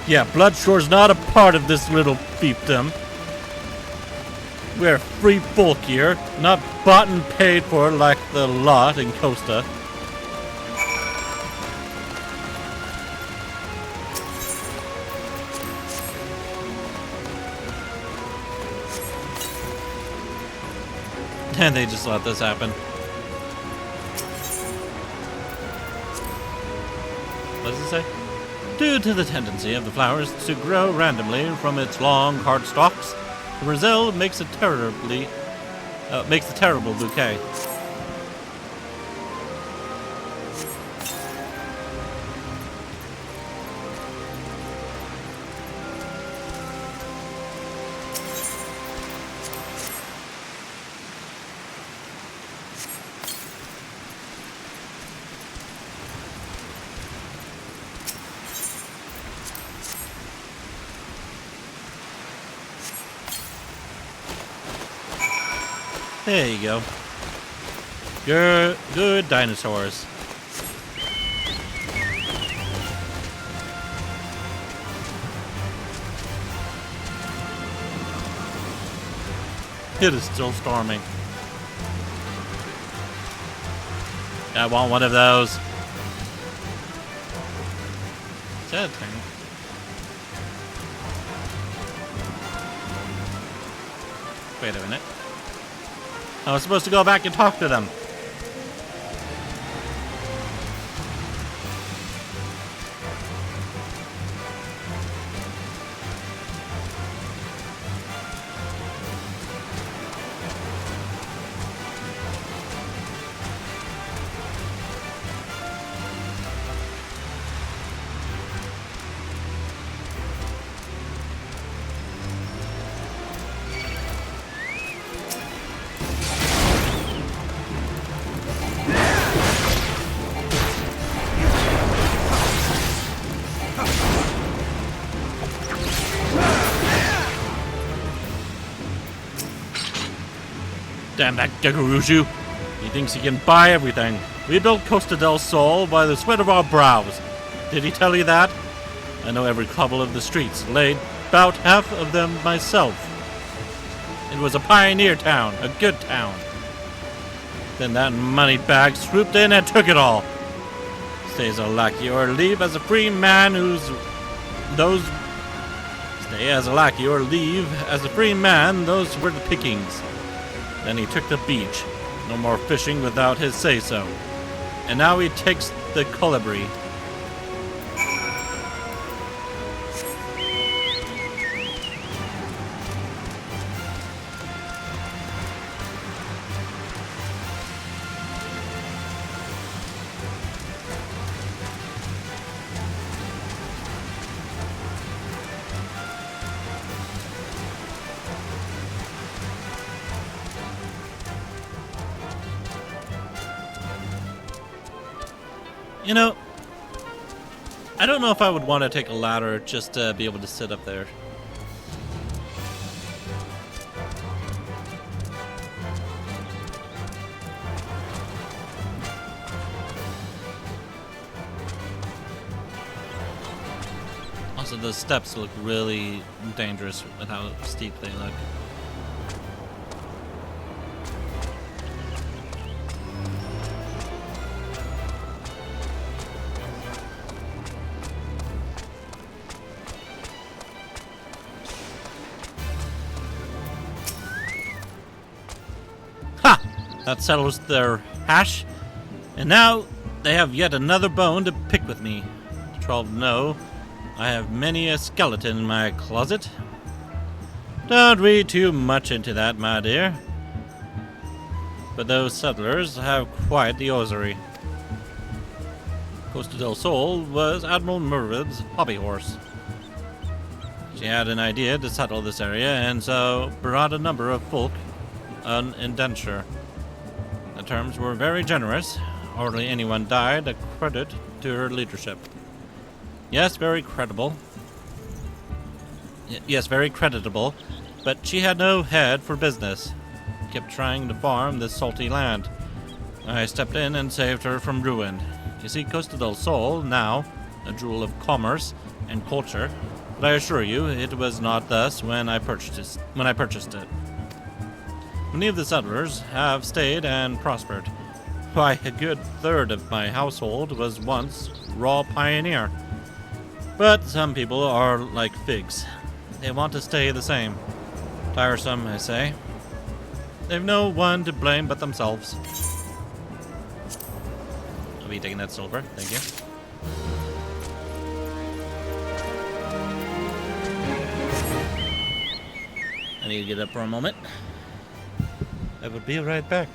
Yeah, Bloodshore's not a part of this little fiefdom. We're free folk here, not bought and paid for like the lot in Costa. And they just let this happen. What does it say? Due to the tendency of the flowers to grow randomly from its long, hard stalks, the roselle makes a terrible bouquet. There you go. Good dinosaurs. It is still storming. I want one of those. Is that a thing? Wait a minute. I was supposed to go back and talk to them. Damn that Gegarushu. He thinks he can buy everything. We built Costa del Sol by the sweat of our brows. Did he tell you that? I know every cobble of the streets, laid about half of them myself. It was a pioneer town, a good town. Then that moneybag swooped in and took it all. Stay as a lackey or leave as a free man Stay as a lackey or leave as a free man, those were the pickings. Then he took the beach. No more fishing without his say-so. And now he takes the colibri. You know, I don't know if I would want to take a ladder just to be able to sit up there. Also, the steps look really dangerous with how steep they look. That settles their hash, and now they have yet another bone to pick with me. 12 know I have many a skeleton in my closet. Don't read too much into that, my dear. But those settlers have quite the osery. Costa del Sol was Admiral Mervid's hobby horse. She had an idea to settle this area, and so brought a number of folk on indenture. The terms were very generous. Hardly anyone died, a credit to her leadership. Yes, very credible. Yes, very creditable, but she had no head for business. Kept trying to farm this salty land. I stepped in and saved her from ruin. You see, Costa del Sol, now a jewel of commerce and culture, but I assure you, it was not thus when I purchased it. Many of the settlers have stayed and prospered. Why, a good third of my household was once raw pioneer. But some people are like figs. They want to stay the same. Tiresome, I say. They've no one to blame but themselves. I'll be taking that silver, thank you. I need to get up for a moment. I will be right back.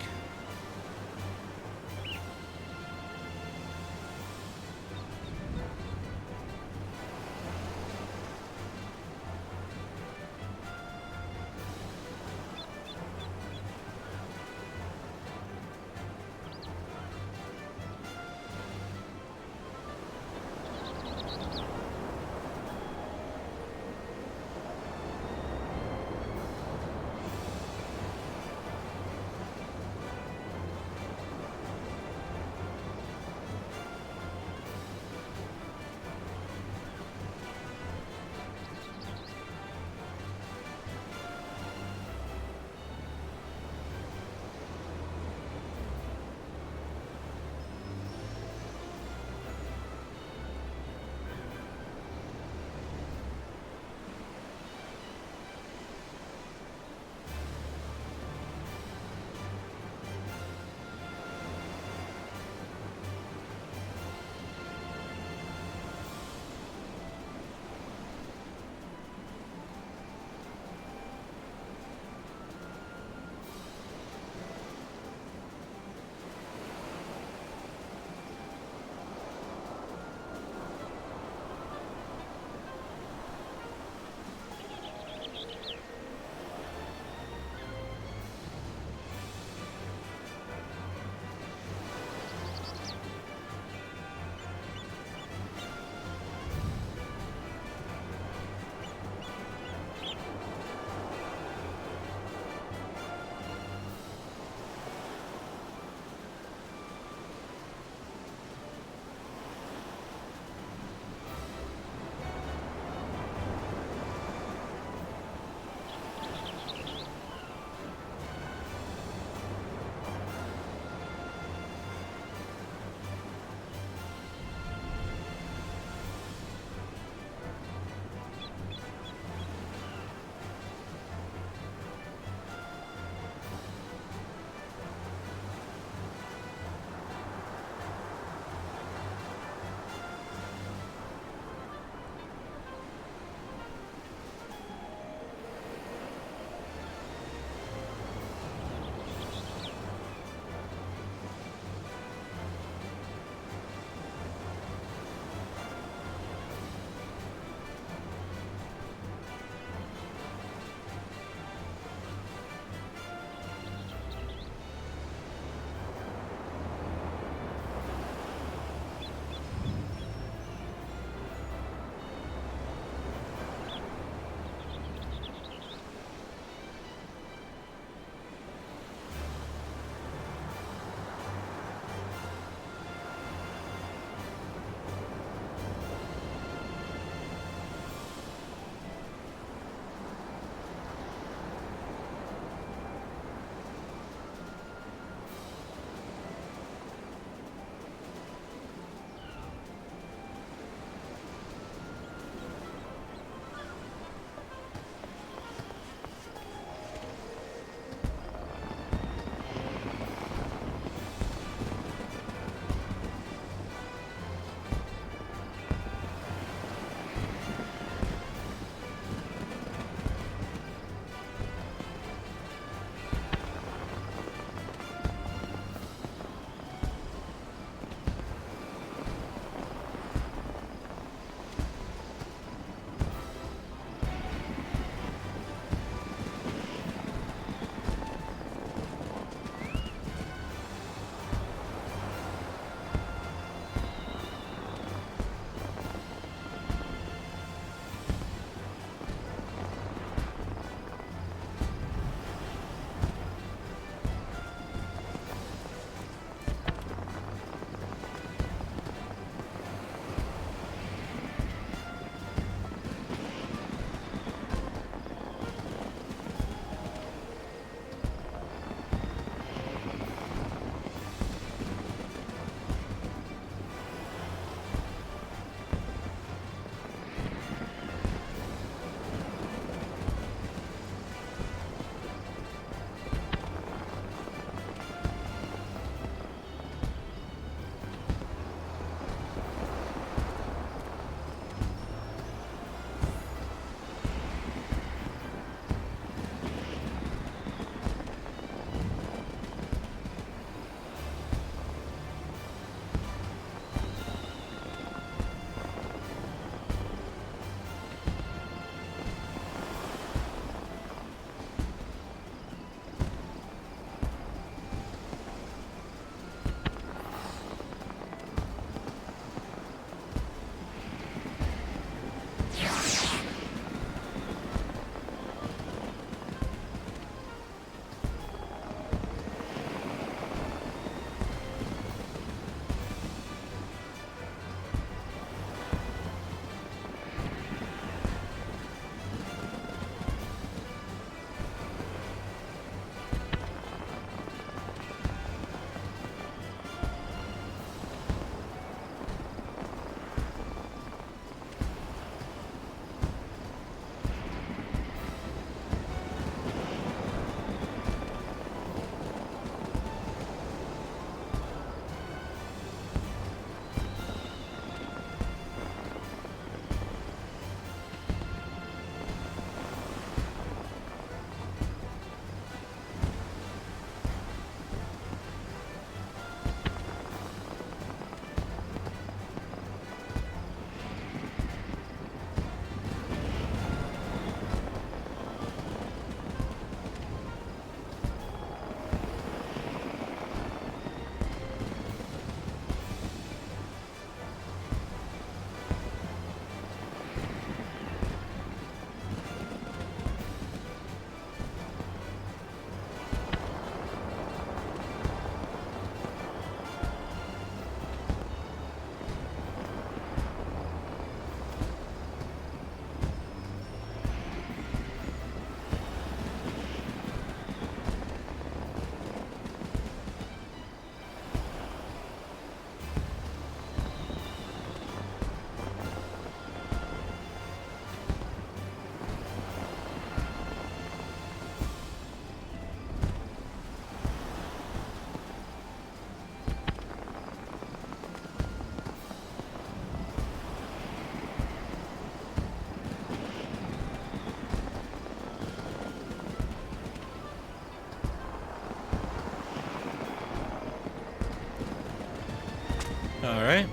Alright.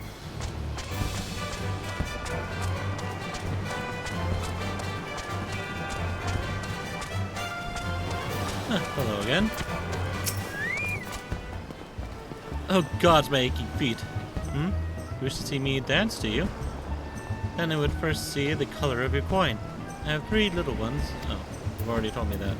Hello again. Oh God, my aching feet. Wish to see me dance to you? Then I would first see the color of your coin. I have 3 little ones. Oh, you've already told me that.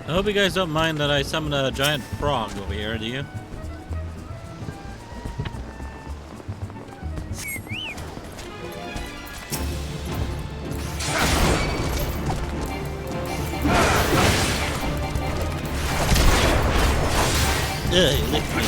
I hope you guys don't mind that I summoned a giant frog over here, do you? Ugh, he licked me.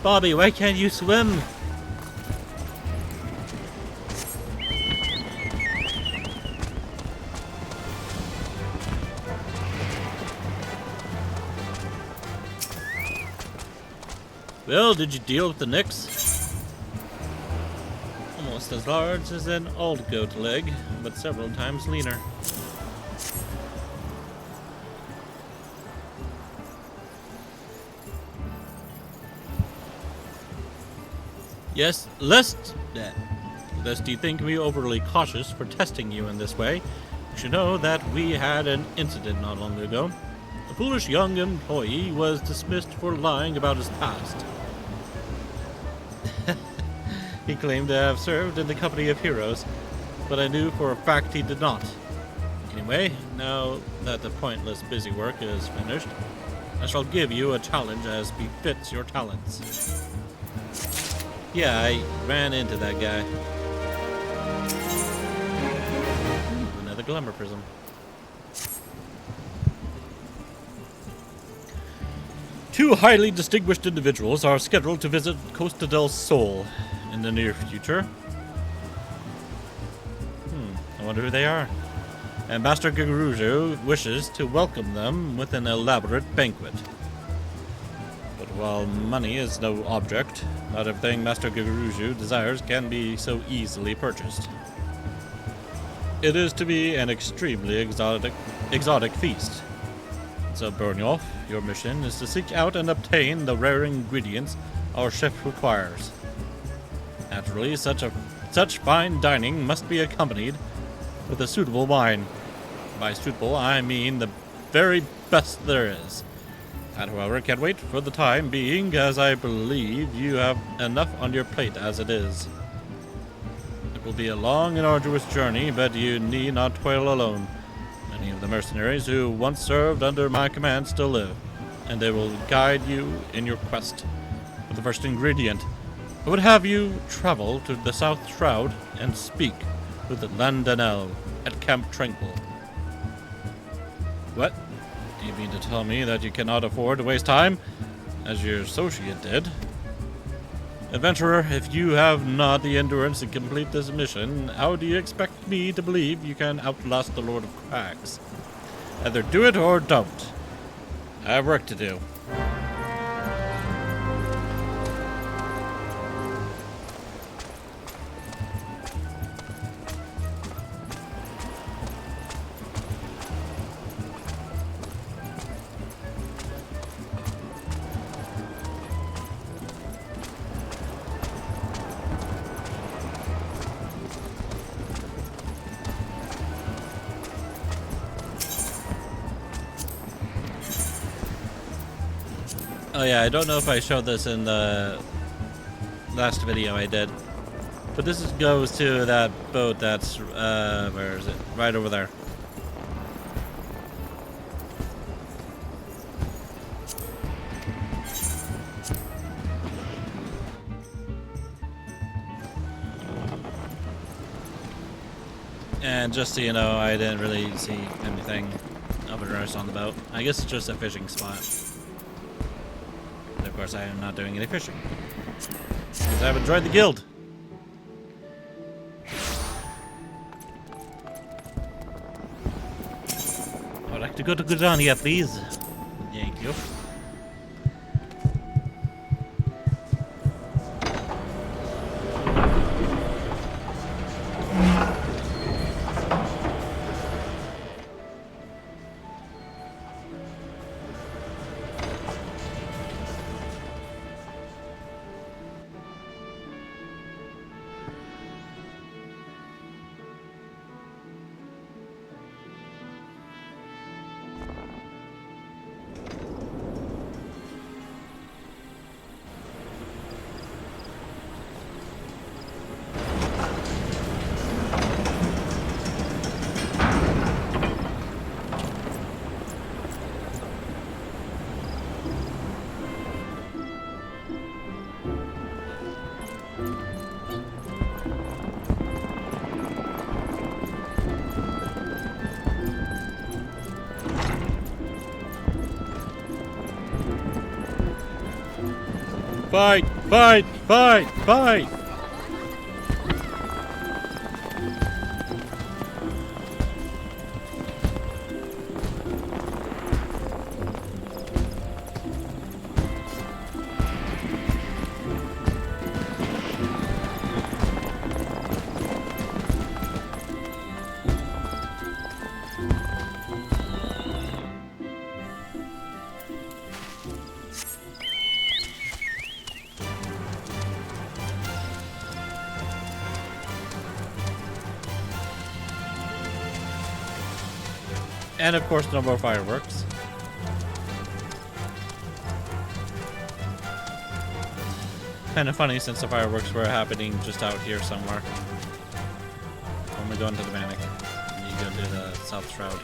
Bobby, why can't you swim? Well, did you deal with the Nyx? Almost as large as an old goat leg, but several times leaner. Yes, lest you think me overly cautious for testing you in this way, you should know that we had an incident not long ago. A foolish young employee was dismissed for lying about his past. He claimed to have served in the company of heroes, but I knew for a fact he did not. Anyway, now that the pointless busy work is finished, I shall give you a challenge as befits your talents. Yeah, I ran into that guy. Ooh, another glamour prism. Two highly distinguished individuals are scheduled to visit Costa del Sol in the near future. I wonder who they are. And Master Gigerujo wishes to welcome them with an elaborate banquet. But while money is no object, not everything Master Gigerujo desires can be so easily purchased. It is to be an extremely exotic feast. So Byrnjolf, your mission is to seek out and obtain the rare ingredients our chef requires. Naturally, such fine dining must be accompanied with a suitable wine. By suitable, I mean the very best there is. That, however, can't wait for the time being, as I believe you have enough on your plate as it is. It will be a long and arduous journey, but you need not toil alone. Many of the mercenaries who once served under my command still live, and they will guide you in your quest. For the first ingredient, I would have you travel to the South Shroud and speak with Landanel at Camp Tranquil. What? Do you mean to tell me that you cannot afford to waste time, as your associate did? Adventurer, if you have not the endurance to complete this mission, how do you expect me to believe you can outlast the Lord of Crags? Either do it or don't. I have work to do. Oh yeah, I don't know if I showed this in the last video I did. But this goes to that boat that's, where is it? Right over there. And just so you know, I didn't really see anything of interest on the boat. I guess it's just a fishing spot. And of course, I am not doing any fishing. Because I haven't joined the guild. I would like to go to Gudania, please. Thank you. Fight! Fight! Fight! Fight! And of course, no more fireworks. Kind of funny since the fireworks were happening just out here somewhere. When we go into the Manic, you go to the South Shroud.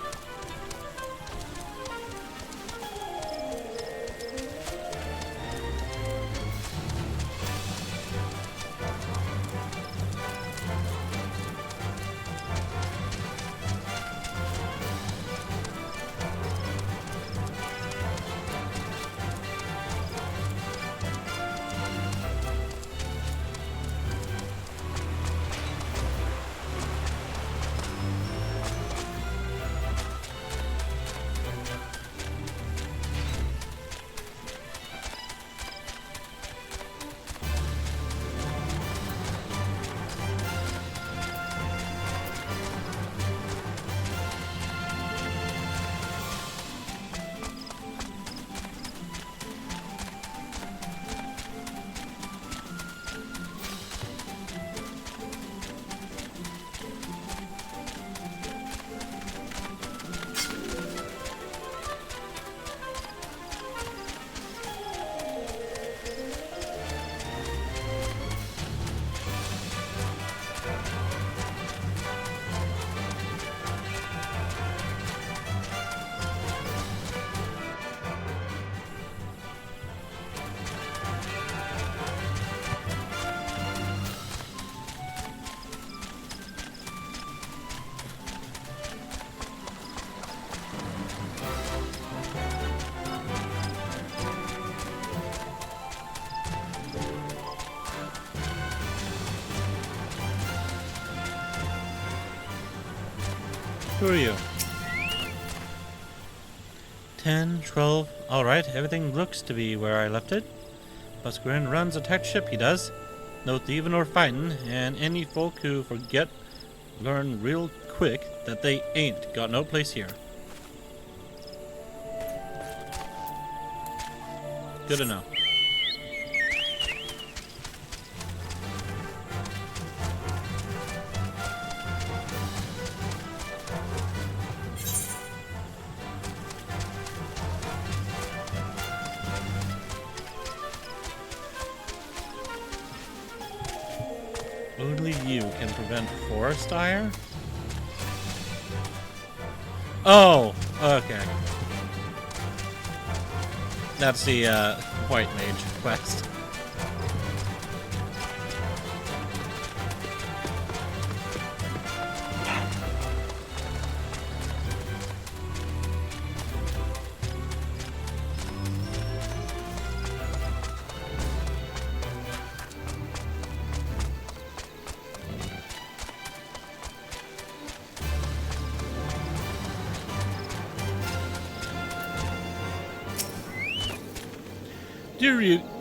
Who are you? 10, 12. Alright, everything looks to be where I left it. Buscarin runs a tech ship, he does. No thieving or fighting, and any folk who forget learn real quick that they ain't got no place here. Good to know. Only you can prevent forest fire? Oh, okay. That's the White Mage quest.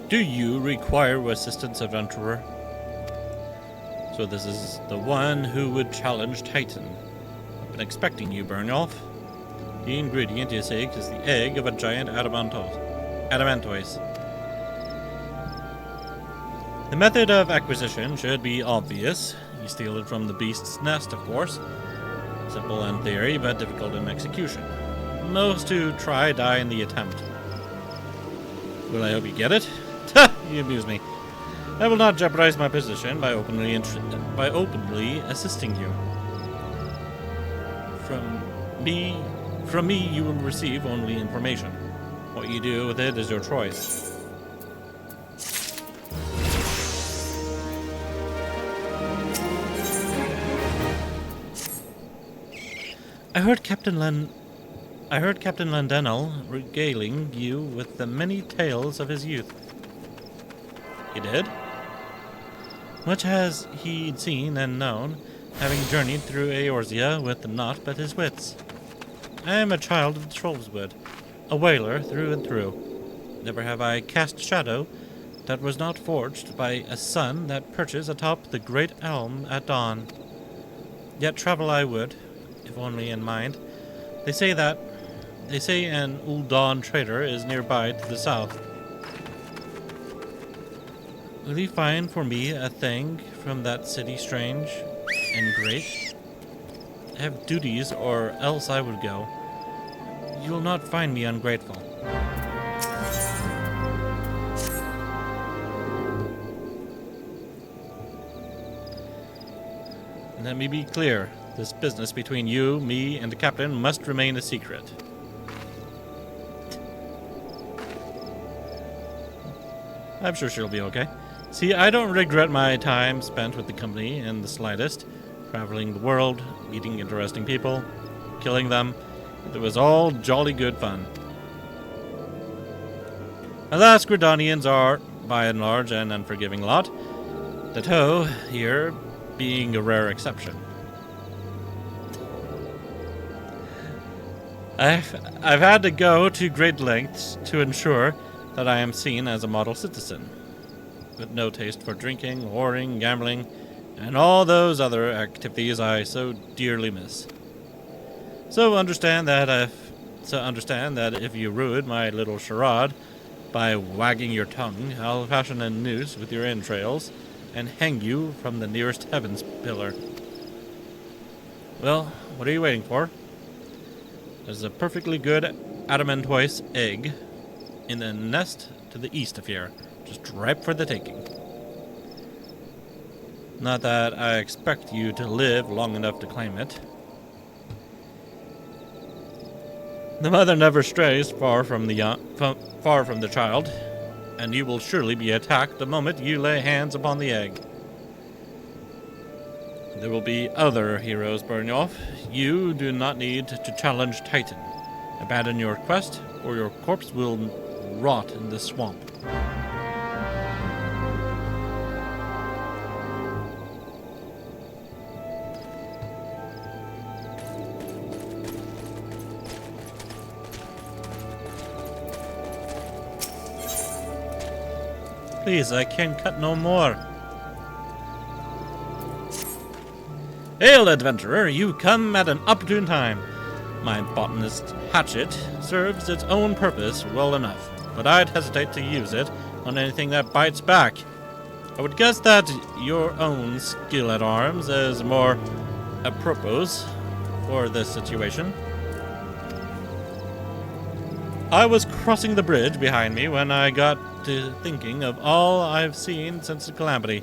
Do you require assistance, adventurer? So this is the one who would challenge Titan. I've been expecting you, Byrnjolf. The ingredient you seek is the egg of a giant adamantoise. The method of acquisition should be obvious. You steal it from the beast's nest, of course. Simple in theory, but difficult in execution. Most who try die in the attempt. Well, I hope you get it. You amuse me. I will not jeopardize my position by openly assisting you. From me, you will receive only information. What you do with it is your choice. I heard Captain Lendenel regaling you with the many tales of his youth. He did? Much has he seen and known, having journeyed through Eorzea with naught but his wits. I am a child of the Trollswood, a whaler through and through. Never have I cast shadow that was not forged by a sun that perches atop the great elm at dawn. Yet travel I would, if only in mind. They say an Ul'Dawn trader is nearby to the south. Will you find for me a thing from that city strange and great? I have duties, or else I would go. You will not find me ungrateful. Let me be clear. This business between you, me, and the captain must remain a secret. I'm sure she'll be okay. See, I don't regret my time spent with the company in the slightest. Traveling the world, meeting interesting people, killing them. It was all jolly good fun. Alas, Gridanians are, by and large, an unforgiving lot. The Toe, here, being a rare exception. I've had to go to great lengths to ensure that I am seen as a model citizen, with no taste for drinking, whoring, gambling, and all those other activities I so dearly miss. So understand that if you ruin my little charade by wagging your tongue, I'll fashion a noose with your entrails and hang you from the nearest heavens pillar. Well, what are you waiting for? There's a perfectly good adamantoise egg in the nest to the east of here, just ripe for the taking. Not that I expect you to live long enough to claim it. The mother never strays far from the child, and you will surely be attacked the moment you lay hands upon the egg. There will be other heroes, Byrnjolf. You do not need to challenge Titan. Abandon your quest, or your corpse will rot in the swamp. Please, I can cut no more. Hail, adventurer, you come at an opportune time. My botanist's hatchet serves its own purpose well enough, but I'd hesitate to use it on anything that bites back. I would guess that your own skill at arms is more apropos for this situation. I was crossing the bridge behind me when I got to thinking of all I've seen since the calamity.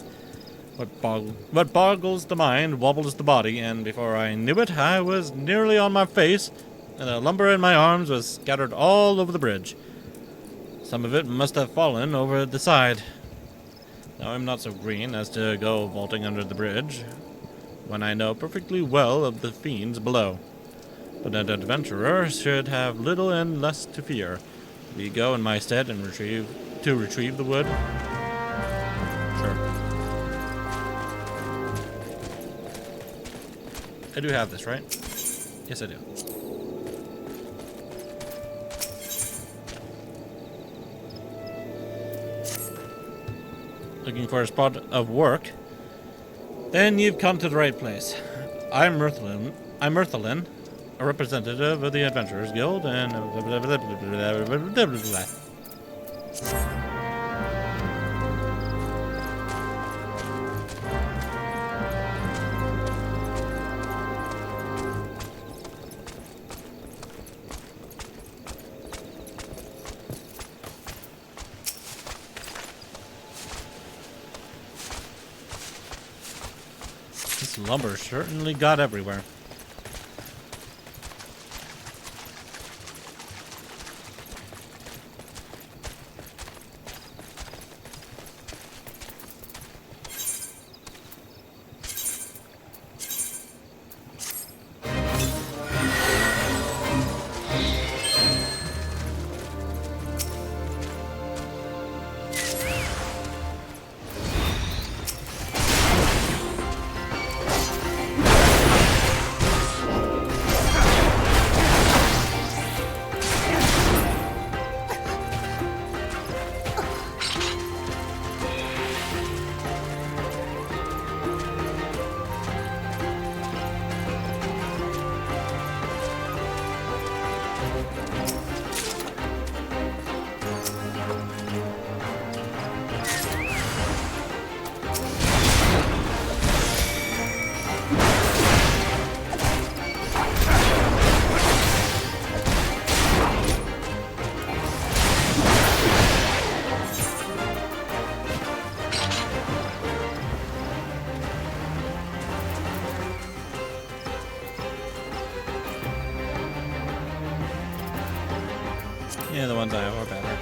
What boggles the mind wobbles the body, and before I knew it, I was nearly on my face, and the lumber in my arms was scattered all over the bridge. Some of it must have fallen over the side. Now I'm not so green as to go vaulting under the bridge, when I know perfectly well of the fiends below. But an adventurer should have little and less to fear. Will you go in my stead and retrieve the wood? Sure. I do have this, right? Yes, I do. Looking for a spot of work? Then you've come to the right place. I'm Mirthalin, a representative of the Adventurers Guild, and this lumber certainly got everywhere. Yeah, the ones I have are better.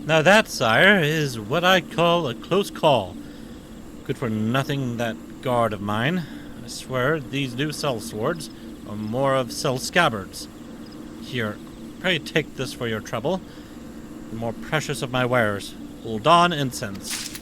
Now that, sire, is what I call a close call. Good for nothing, that guard of mine. I swear these do sell swords, or more of sell scabbards. Here, pray take this for your trouble. The more precious of my wares, Uldan incense.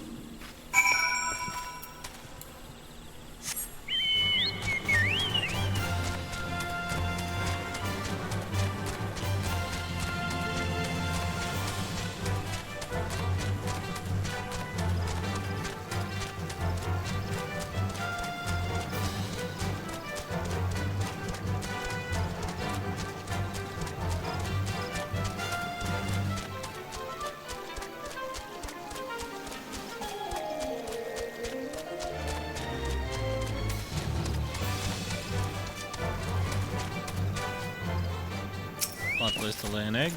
Odd place to lay an egg.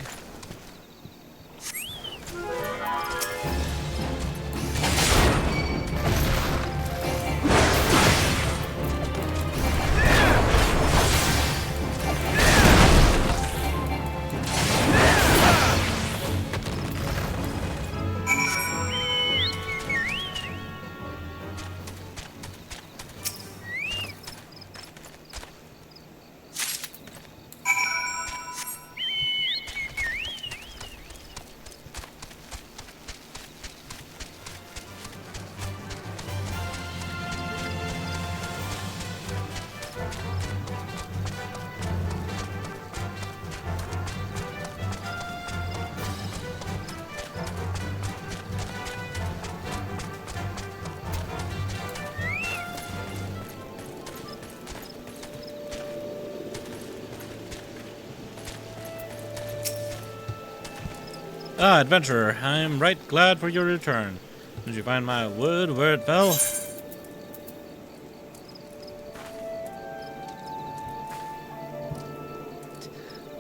Ah, adventurer, I am right glad for your return. Did you find my wood where it fell?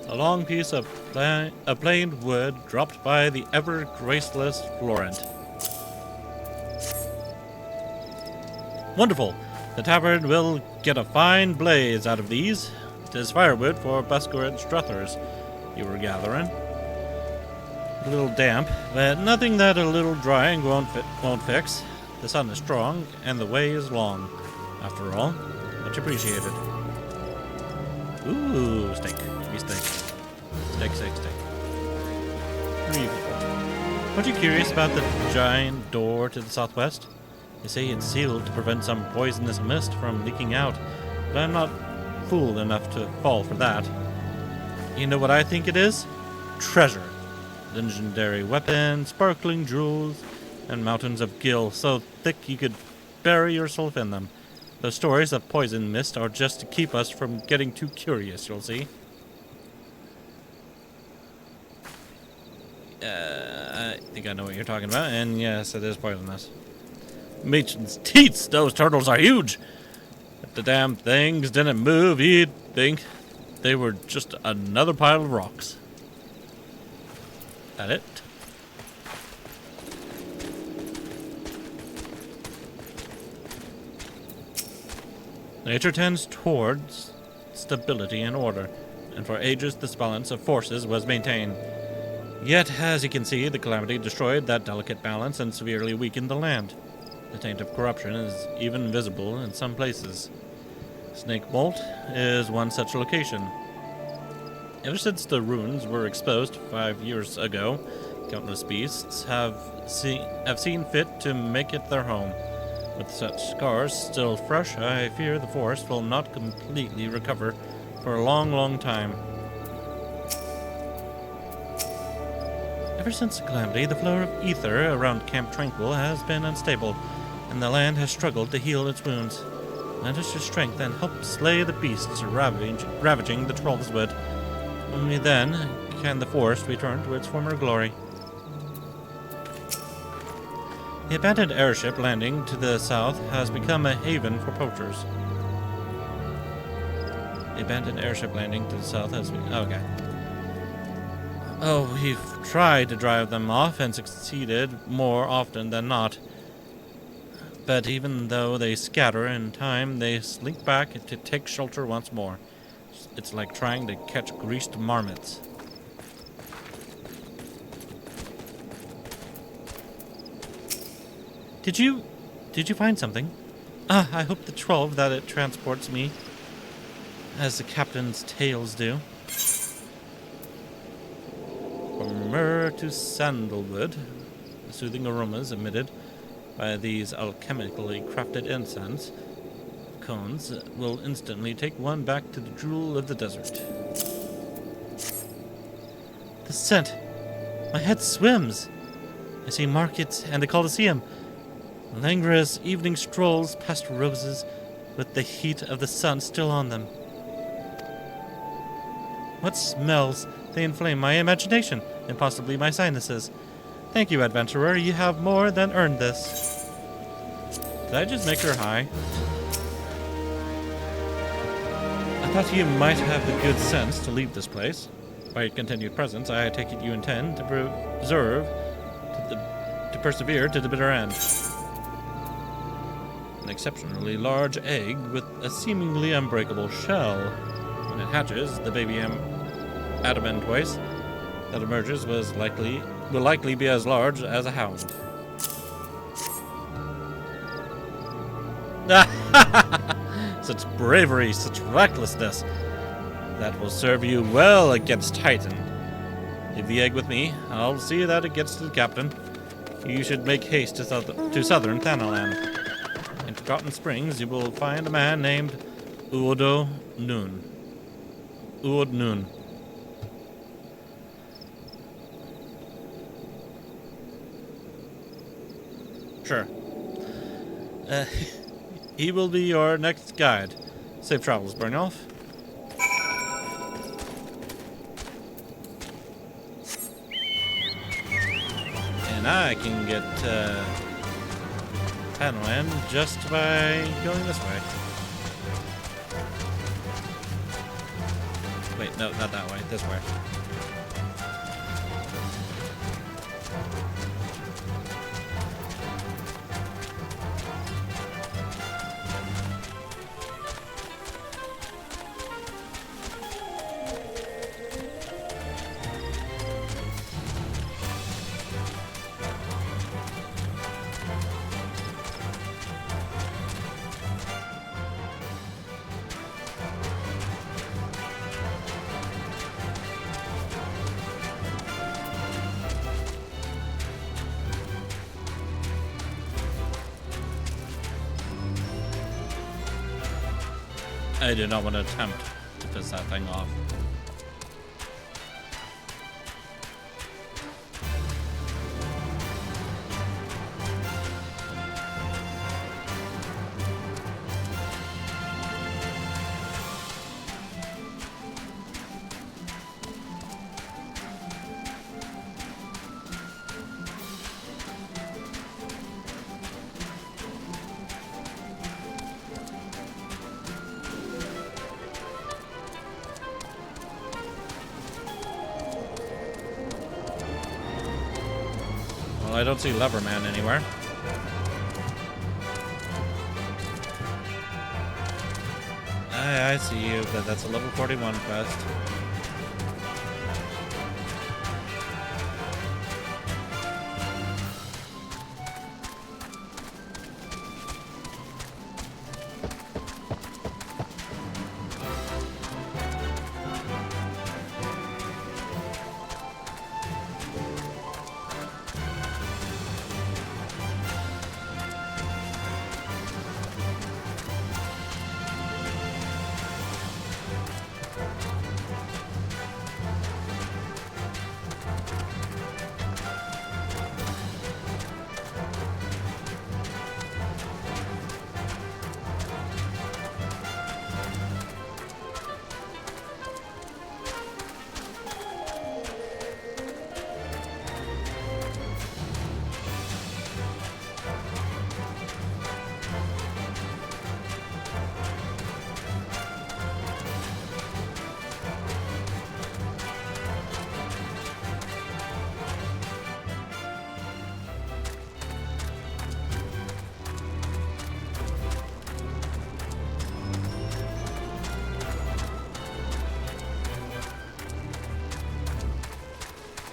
A long piece of planed wood dropped by the ever-graceless Florent. Wonderful! The tavern will get a fine blaze out of these. 'Tis firewood for busker and struthers you were gathering. A little damp, but nothing that a little drying won't fix. The sun is strong, and the way is long. After all, much appreciated. Ooh, steak. Give me steak. Steak. 3 people. Aren't you curious about the giant door to the southwest? They say it's sealed to prevent some poisonous mist from leaking out, but I'm not fool enough to fall for that. You know what I think it is? Treasure. Legendary weapons, sparkling jewels, and mountains of gil so thick you could bury yourself in them. Those stories of poison mist are just to keep us from getting too curious, you'll see. I think I know what you're talking about, and yes, it is poisonous. Machen's teats, those turtles are huge! If the damn things didn't move, you'd think they were just another pile of rocks. That it? Nature tends towards stability and order, and for ages this balance of forces was maintained. Yet, as you can see, the calamity destroyed that delicate balance and severely weakened the land. The taint of corruption is even visible in some places. Snake Bolt is one such location. Ever since the ruins were exposed 5 years ago, countless beasts have seen fit to make it their home. With such scars still fresh, I fear the forest will not completely recover for a long, long time. Ever since the calamity, the flow of ether around Camp Tranquil has been unstable, and the land has struggled to heal its wounds. Lend us your strength and help slay the beasts ravaging the Trollswood. Only then can the forest return to its former glory. The abandoned airship landing to the south has become a haven for poachers. The abandoned airship landing to the south has been... okay. Oh, we've tried to drive them off and succeeded more often than not. But even though they scatter in time, they slink back to take shelter once more. It's like trying to catch greased marmots. Did you find something? Ah, I hope the trove that it transports me, as the captain's tales do. From myrrh to sandalwood, the soothing aromas emitted by these alchemically crafted incense cones will instantly take one back to the jewel of the desert. The scent! My head swims! I see markets and the Colosseum. Languorous evening strolls past roses with the heat of the sun still on them. What smells? They inflame my imagination and possibly my sinuses. Thank you, adventurer. You have more than earned this. Did I just make her high? I thought you might have the good sense to leave this place. By your continued presence, I take it you intend to persevere to the bitter end. An exceptionally large egg with a seemingly unbreakable shell. When it hatches, the baby adamant waste that emerges will likely be as large as a hound. Such bravery, such recklessness. That will serve you well against Titan. Leave the egg with me. I'll see that it gets to the captain. You should make haste to southern Thanalan. In Forgotten Springs, you will find a man named Uodo Nun. Uod Nun. Sure. He will be your next guide. Safe travels, Byrnjolf. And I can get Thanalan just by going this way. Wait, no, not that way. This way. I do not want to attempt to piss that thing off. I don't see Leverman anywhere. I see you, but that's a level 41 quest.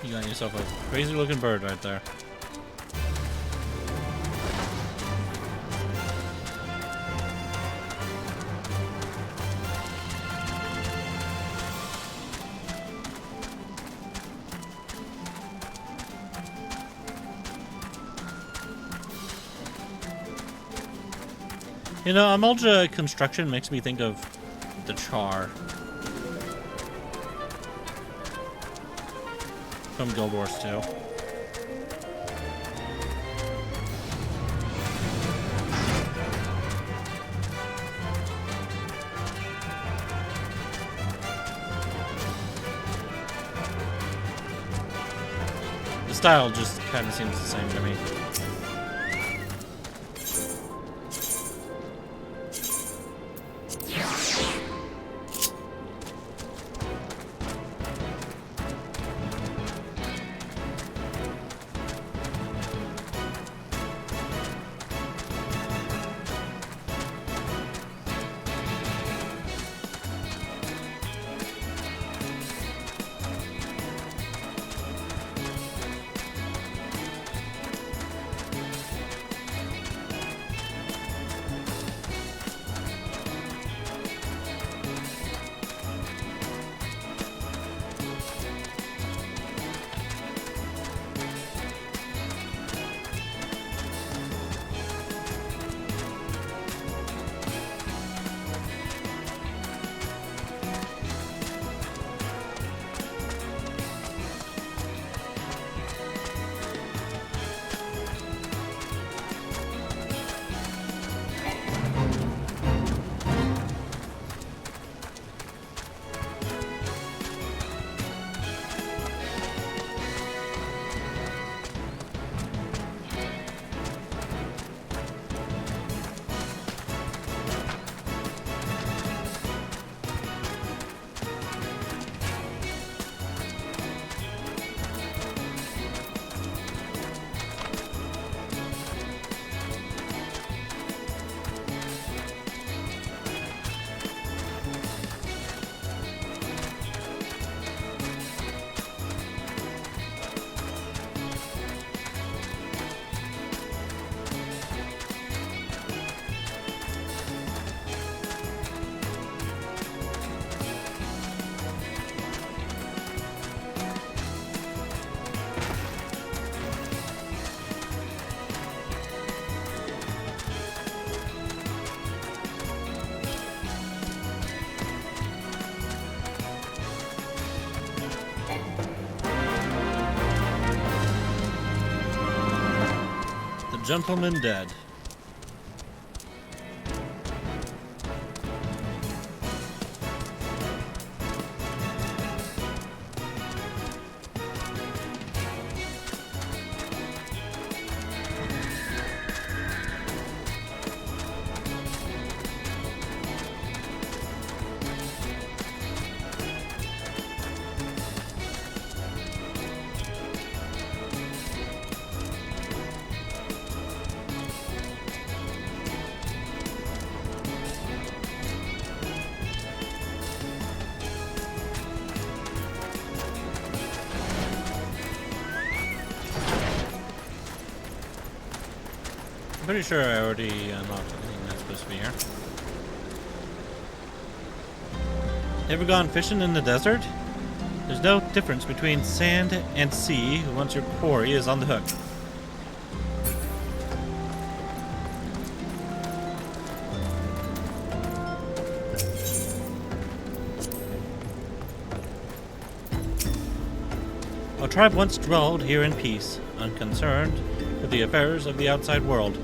You got yourself a crazy looking bird right there. You know, Amulja construction makes me think of the Char from Guild Wars 2. The style just kind of seems the same to me. Gentleman dead. I'm pretty sure I already unlocked everything that's supposed to be here. Ever gone fishing in the desert? There's no difference between sand and sea once your quarry is on the hook. Our tribe once dwelled here in peace, unconcerned with the affairs of the outside world.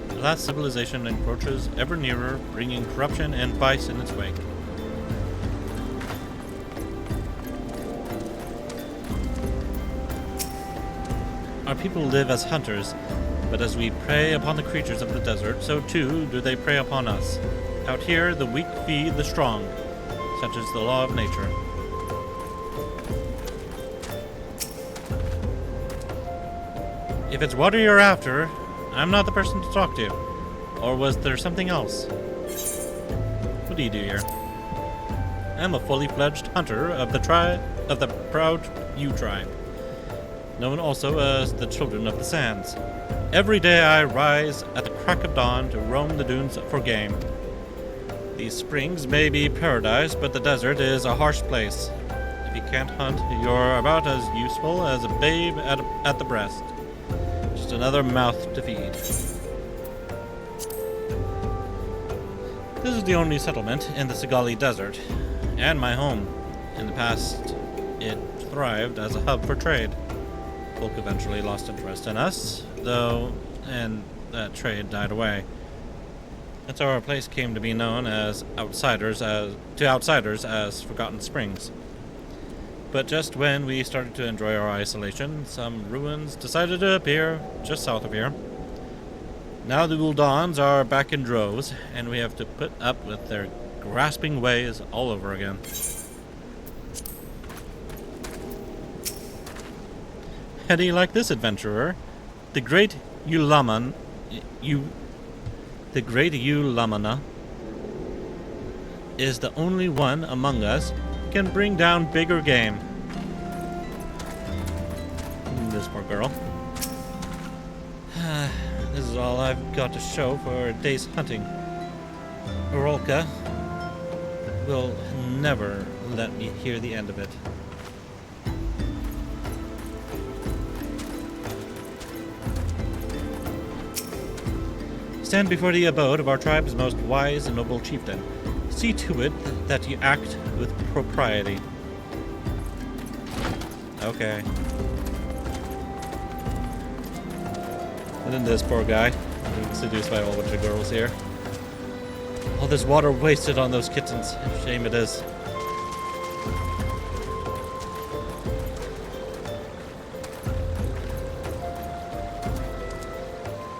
The last civilization encroaches ever nearer, bringing corruption and vice in its wake. Our people live as hunters, but as we prey upon the creatures of the desert, so too do they prey upon us. Out here, the weak feed the strong, such is the law of nature. If it's water you're after, I'm not the person to talk to. Or was there something else? What do you do here? I'm a fully fledged hunter of the proud Yew tribe, known also as the Children of the Sands. Every day I rise at the crack of dawn to roam the dunes for game. These springs may be paradise, but the desert is a harsh place. If you can't hunt, you're about as useful as a babe at the breast. Just another mouth to feed. This is the only settlement in the Sigali Desert, and my home. In the past, it thrived as a hub for trade. Folk eventually lost interest in us, though, and that trade died away. That's how our place came to be known as outsiders as Forgotten Springs. But just when we started to enjoy our isolation, some ruins decided to appear just south of here. Now the Uldans are back in droves, and we have to put up with their grasping ways all over again. How do you like this, adventurer? The great Ulamana is the only one among us who can bring down bigger game. This poor girl. This is all I've got to show for a day's hunting. Orolka will never let me hear the end of it. Stand before the abode of our tribe's most wise and noble chieftain. See to it that you act with propriety. Okay. And then this poor guy, being seduced by a whole bunch of girls here. All this water wasted on those kittens. Shame it is.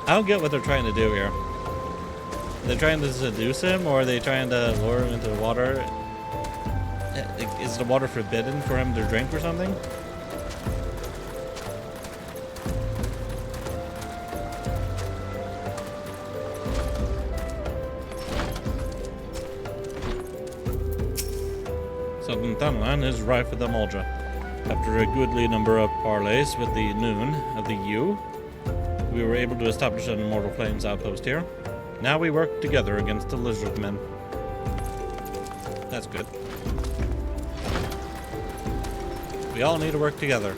I don't get what they're trying to do here. Are they trying to seduce him, or are they trying to lure him into the water? Is the water forbidden for him to drink or something? Southern Thunland is rife with the Muldra. After a goodly number of parleys with the Noon of the U, we were able to establish an Immortal Flames outpost here. Now we work together against the lizard men. That's good. We all need to work together.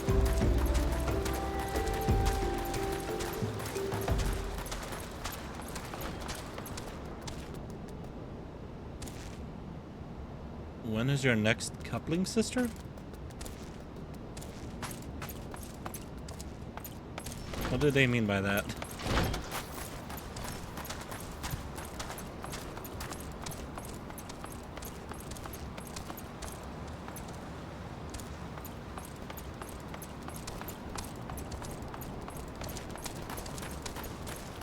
When is your next coupling, sister? What do they mean by that?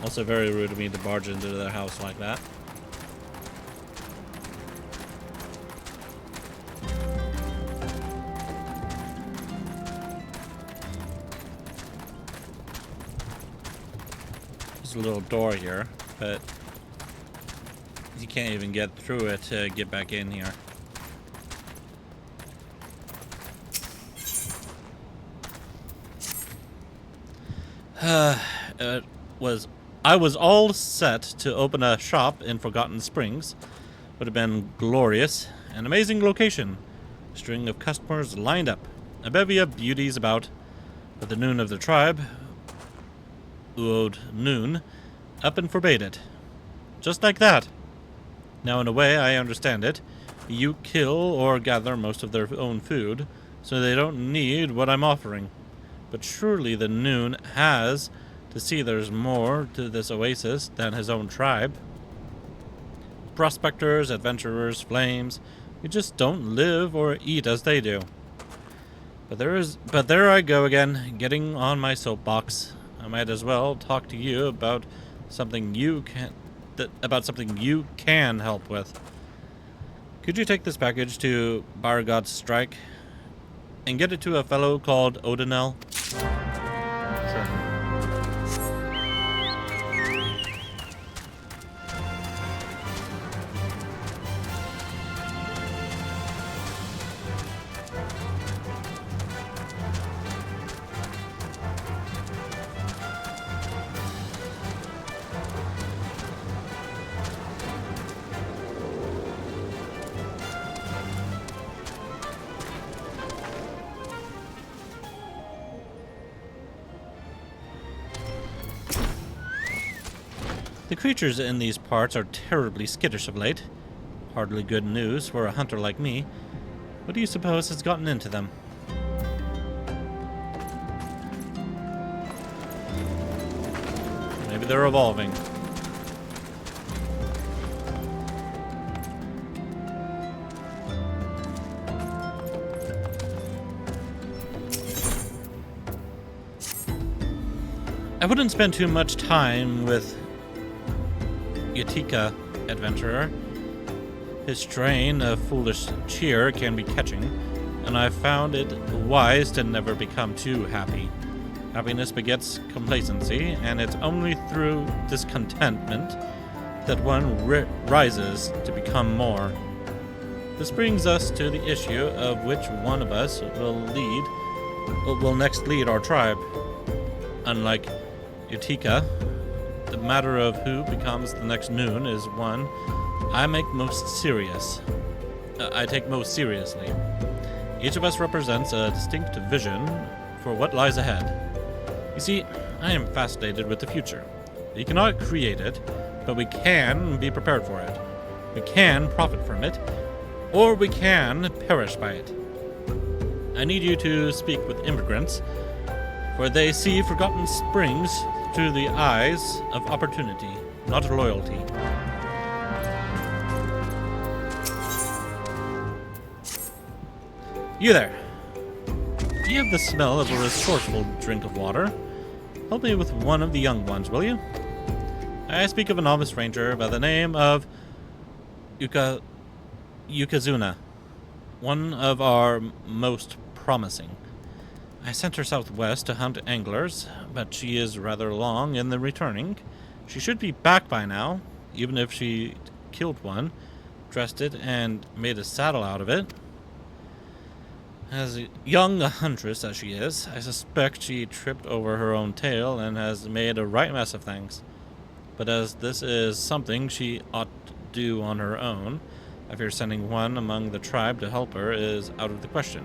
Also very rude of me to barge into their house like that. There's a little door here, but you can't even get through it to get back in here. I was all set to open a shop in Forgotten Springs. Would have been glorious. An amazing location. A string of customers lined up. A bevy of beauties about. But the Noon of the tribe, Uod Noon, up and forbade it. Just like that. Now in a way I understand it. You kill or gather most of their own food, so they don't need what I'm offering. But surely the Noon has to see there's more to this oasis than his own tribe. Prospectors, adventurers, flames, we just don't live or eat as they do. But there I go again, getting on my soapbox. I might as well talk to you about something you can help with. Could you take this package to Byrnjolf's strike and get it to a fellow called Odinel? Sure. creatures in these parts are terribly skittish of late. Hardly good news for a hunter like me. What do you suppose has gotten into them? Maybe they're evolving. I wouldn't spend too much time with Yatika, adventurer. His strain of foolish cheer can be catching, and I've found it wise to never become too happy. Happiness begets complacency, and it's only through discontentment that one rises to become more. This brings us to the issue of which one of us will next lead our tribe. Unlike Yatika, the matter of who becomes the next Noon is one I take most seriously. Each of us represents a distinct vision for what lies ahead. You see, I am fascinated with the future. We cannot create it, but we can be prepared for it. We can profit from it, or we can perish by it. I need you to speak with immigrants, for they see forgotten springs through the eyes of opportunity, not loyalty. You there. Do you have the smell of a resourceful drink of water? Help me with one of the young ones, will you? I speak of a novice ranger by the name of Yukazuna, one of our most promising. I sent her southwest to hunt anglers, but she is rather long in the returning. She should be back by now, even if she killed one, dressed it, and made a saddle out of it. As young a huntress as she is, I suspect she tripped over her own tail and has made a right mess of things. But as this is something she ought to do on her own, I fear sending one among the tribe to help her is out of the question.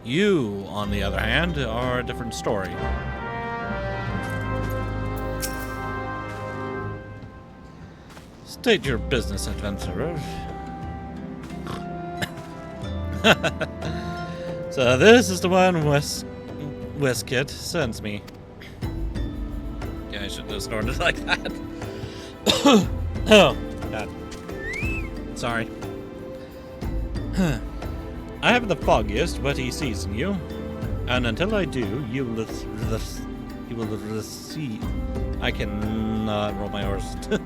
You, on the other hand, are a different story. State your business, adventurer. So this is the one Weskit sends me. Yeah, I shouldn't have started like that. Oh, God. Sorry. I have the foggiest what he sees in you, and until I do, you will receive. I cannot roll my R's. You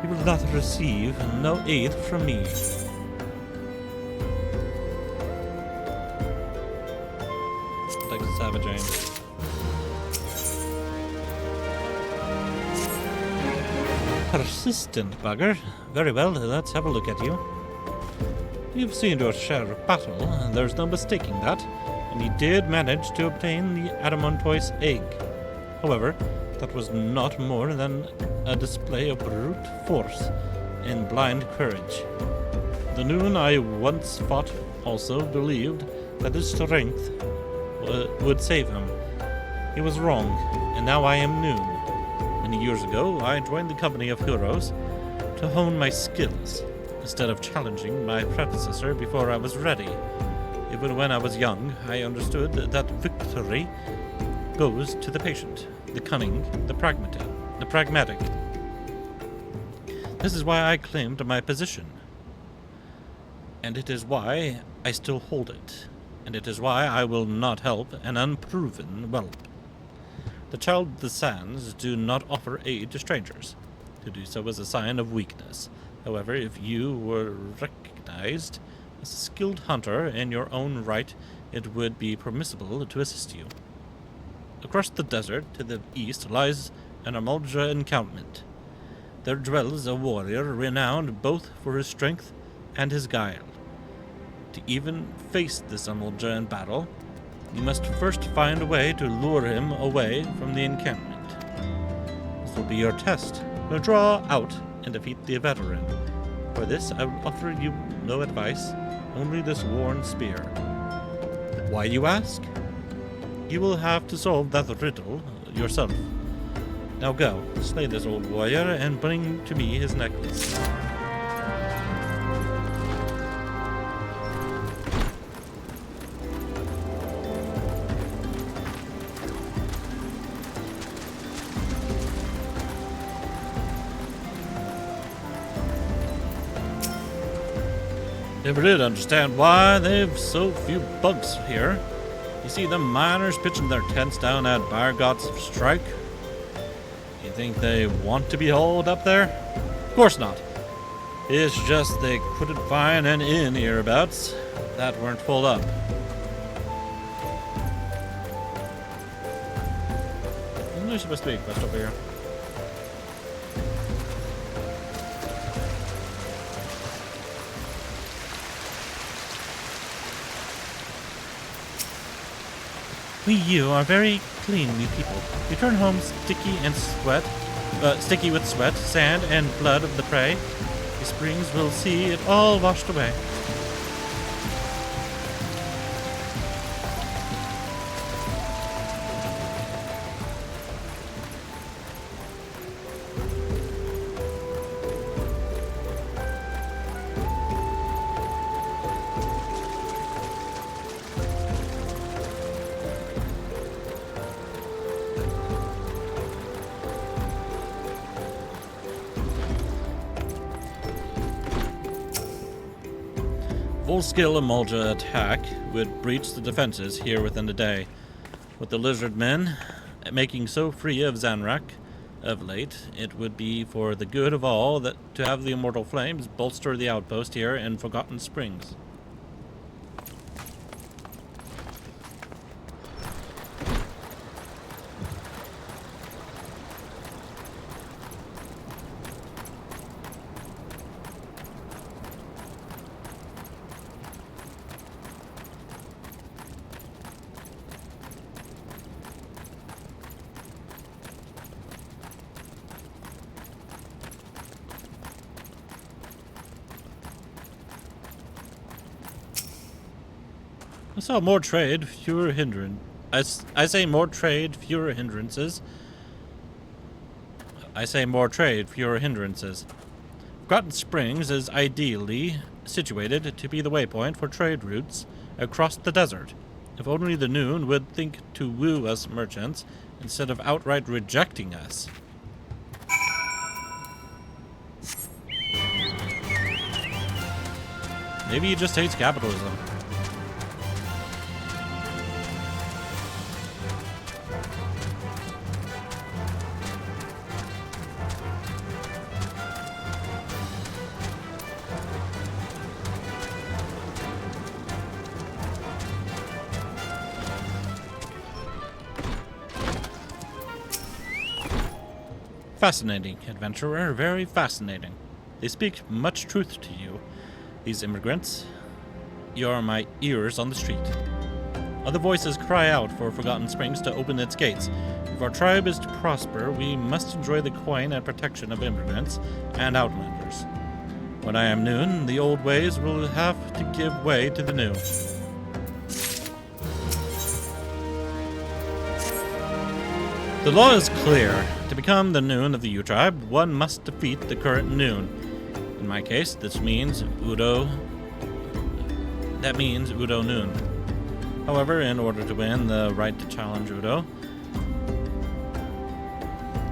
will not receive no aid from me. Like Savage Aim. Persistent bugger. Very well, let's have a look at you. You've seen your share of battle, and there's no mistaking that, and you did manage to obtain the Adamantoise egg. However, that was not more than a display of brute force and blind courage. The Noon I once fought also believed that his strength would save him. He was wrong, and now I am Noon. Many years ago, I joined the company of heroes to hone my skills, instead of challenging my predecessor before I was ready. Even when I was young, I understood that victory goes to the patient, the cunning, the pragmatic. This is why I claimed my position. And it is why I still hold it. And it is why I will not help an unproven whelp. The child of the sands do not offer aid to strangers. To do so is a sign of weakness. However, if you were recognized as a skilled hunter in your own right, it would be permissible to assist you. Across the desert to the east lies an Amuldra encampment. There dwells a warrior renowned both for his strength and his guile. To even face this Amuldra in battle, you must first find a way to lure him away from the encampment. This will be your test. Now draw out and defeat the veteran. For this, I will offer you no advice, only this worn spear. Why, you ask? You will have to solve that riddle yourself. Now go, slay this old warrior, and bring to me his necklace. Never did understand why they've so few bugs here. You see them miners pitching their tents down at Byrnjolf's strike? You think they want to be hauled up there? Of course not. It's just they couldn't find an inn hereabouts that weren't full up. Isn't there supposed to be a quest over here? You are very cleanly people. Return home sticky with sweat, sand, and blood of the prey. The springs will see it all washed away. Full-skill Emulja attack would breach the defenses here within a day. With the lizard men making so free of Zanrak of late, it would be for the good of all that to have the immortal flames bolster the outpost here in Forgotten Springs. I saw more trade, fewer hindrances. I say more trade, fewer hindrances. Forgotten Springs is ideally situated to be the waypoint for trade routes across the desert. If only the Noon would think to woo us merchants instead of outright rejecting us. Maybe he just hates capitalism. Fascinating, adventurer, very fascinating. They speak much truth to you, these immigrants. You are my ears on the street. Other voices cry out for Forgotten Springs to open its gates. If our tribe is to prosper, we must enjoy the coin and protection of immigrants and outlanders. When I am Noon, the old ways will have to give way to the new. The law is clear. To become the Noon of the U-Tribe, one must defeat the current Noon. In my case, this means Udo. That means Udo Noon. However, in order to win the right to challenge Udo,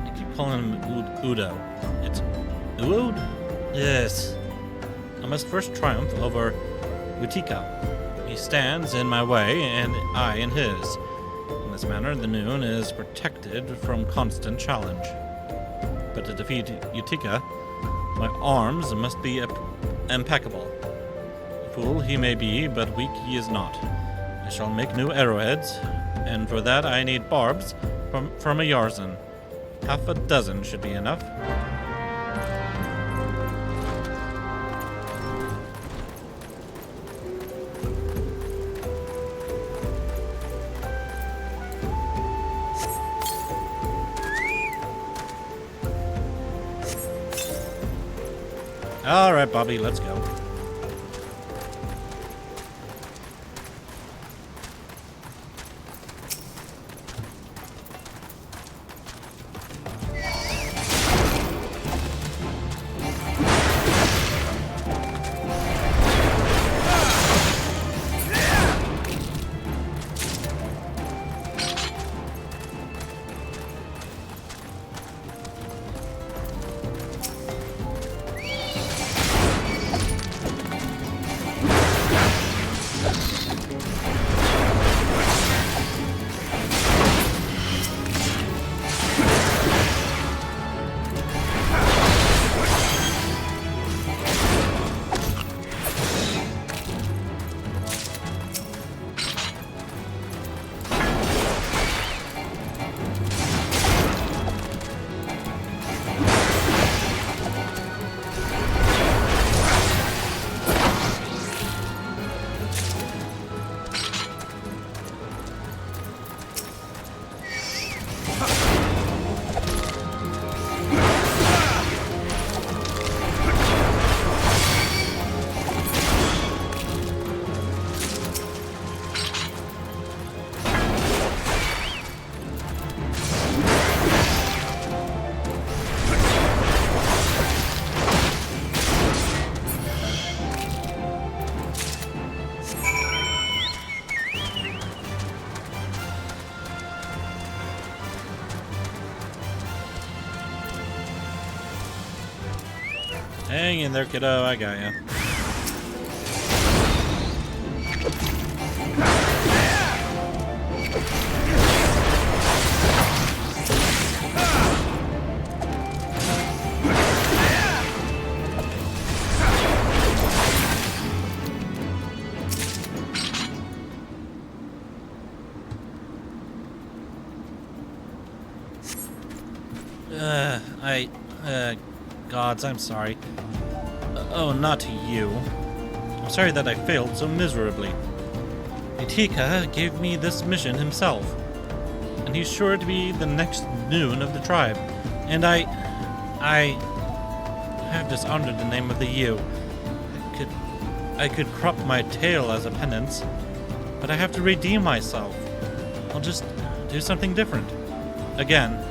I keep calling him Udo. It's Uod? Yes. I must first triumph over Utica. He stands in my way, and I in his. In this manner, the Noon is protected from constant challenge. But to defeat Utica, my arms must be impeccable. Fool he may be, but weak he is not. I shall make new arrowheads, and for that I need barbs from a Yarzan. Half a dozen should be enough. All right, Bobby, let's go. Hang in there, kiddo. I got ya. Gods, I'm sorry. Oh, not to you. I'm sorry that I failed so miserably. Itika gave me this mission himself, and he's sure to be the next noon of the tribe. And I have dishonored the name of the Yu. I could crop my tail as a penance, but I have to redeem myself. I'll just do something different. Again.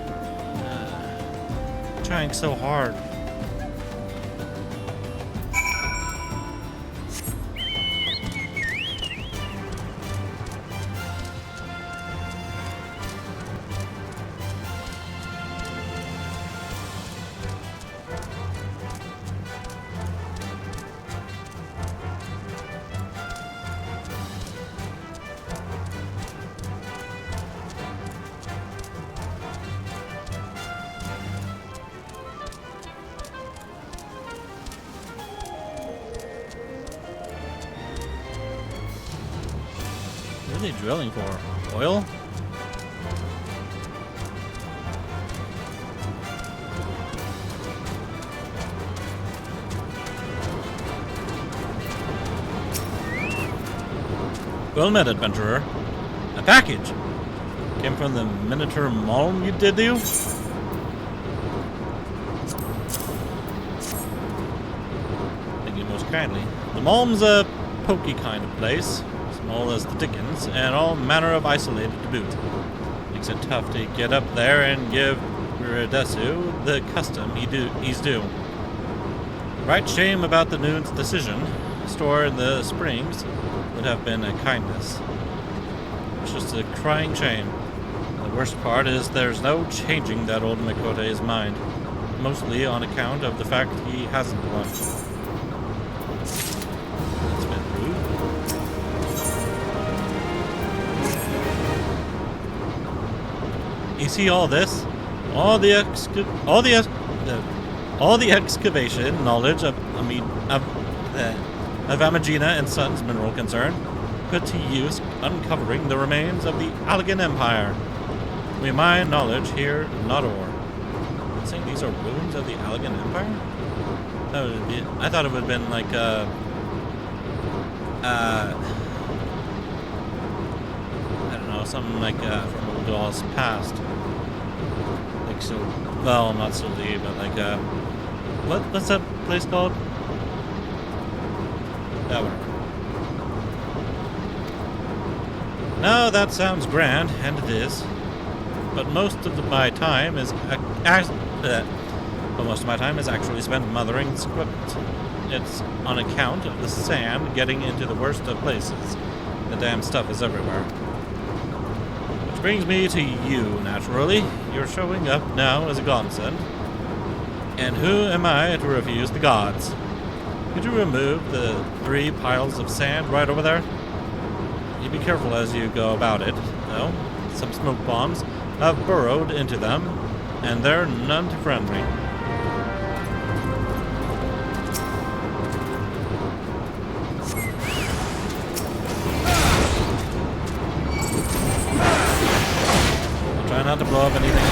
Trying so hard. What are they drilling for? Oil? Well met, adventurer. A package! Came from the Minotaur Malm, you did you? Thank you most kindly. The Malm's a pokey kind of place. Small as the Dickens, and all manner of isolated to boot. Makes it tough to get up there and give Iridesu the custom he's due. Right shame about the noon's decision. A store in the springs would have been a kindness. It's just a crying shame. The worst part is there's no changing that old Mikote's mind, mostly on account of the fact he hasn't one. You see all this? All the excavation knowledge of Amagina and Sons mineral concern put to use uncovering the remains of the Allegan Empire. We mine knowledge here, not ore. I'm saying these are ruins of the Allegan Empire? I thought it would have been like I don't know, something like from Oldall's past. Like so, well, not Suli, but like what's that place called? Yeah, whatever. No, that sounds grand, and it is. But most of my time is actually spent mothering this equipment. It's on account of the sand getting into the worst of places. The damn stuff is everywhere. Which brings me to you, naturally. You're showing up now as a godsend. And who am I to refuse the gods? Could you remove the 3 piles of sand right over there? You be careful as you go about it, though. Some smoke bombs have burrowed into them, and they're none too friendly. I'll try not to blow up anything.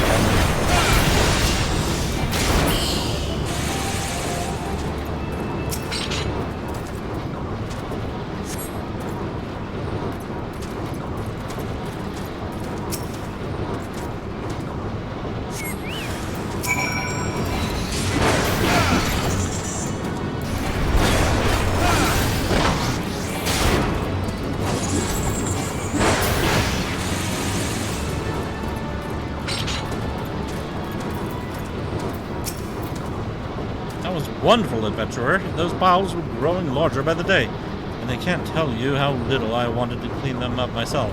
Wonderful, adventurer. Those piles were growing larger by the day, and I can't tell you how little I wanted to clean them up myself.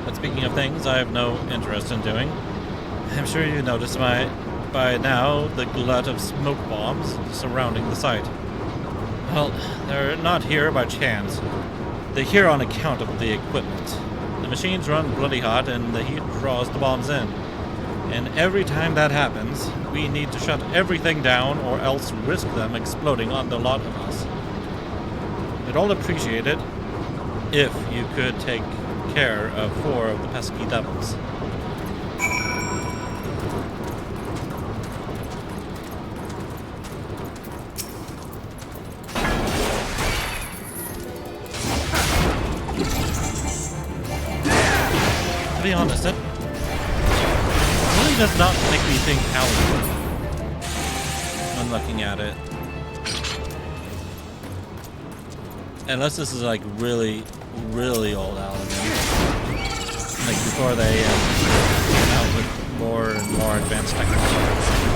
But speaking of things I have no interest in doing, I'm sure you noticed my by now the glut of smoke bombs surrounding the site. Well, they're not here by chance. They're here on account of the equipment. The machines run bloody hot and the heat draws the bombs in. And every time that happens, we need to shut everything down or else risk them exploding on the lot of us. We'd all appreciate it if you could take care of 4 of the pesky devils. To be honest, it really does not make me think Howard when looking at it. Unless this is like really, really old Alabama. Like before they came out with more and more advanced technology.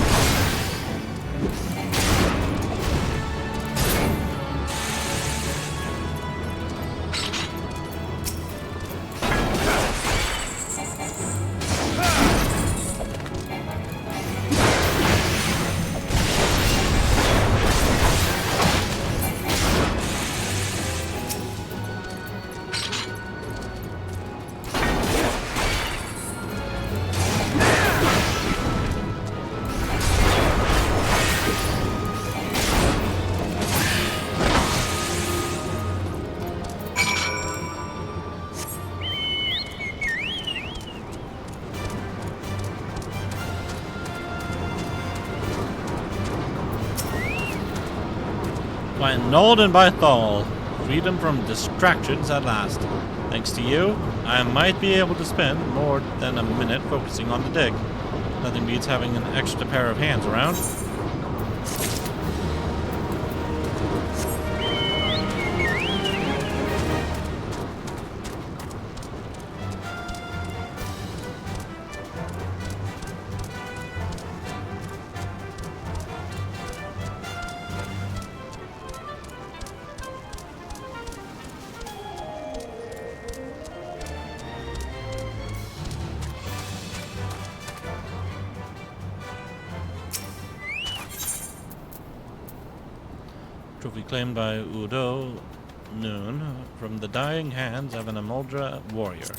By Nordin by Thal, freedom from distractions at last. Thanks to you, I might be able to spend more than a minute focusing on the dig. Nothing beats having an extra pair of hands around. Trophy claimed by Udo Noon from the dying hands of an Amoldra warrior.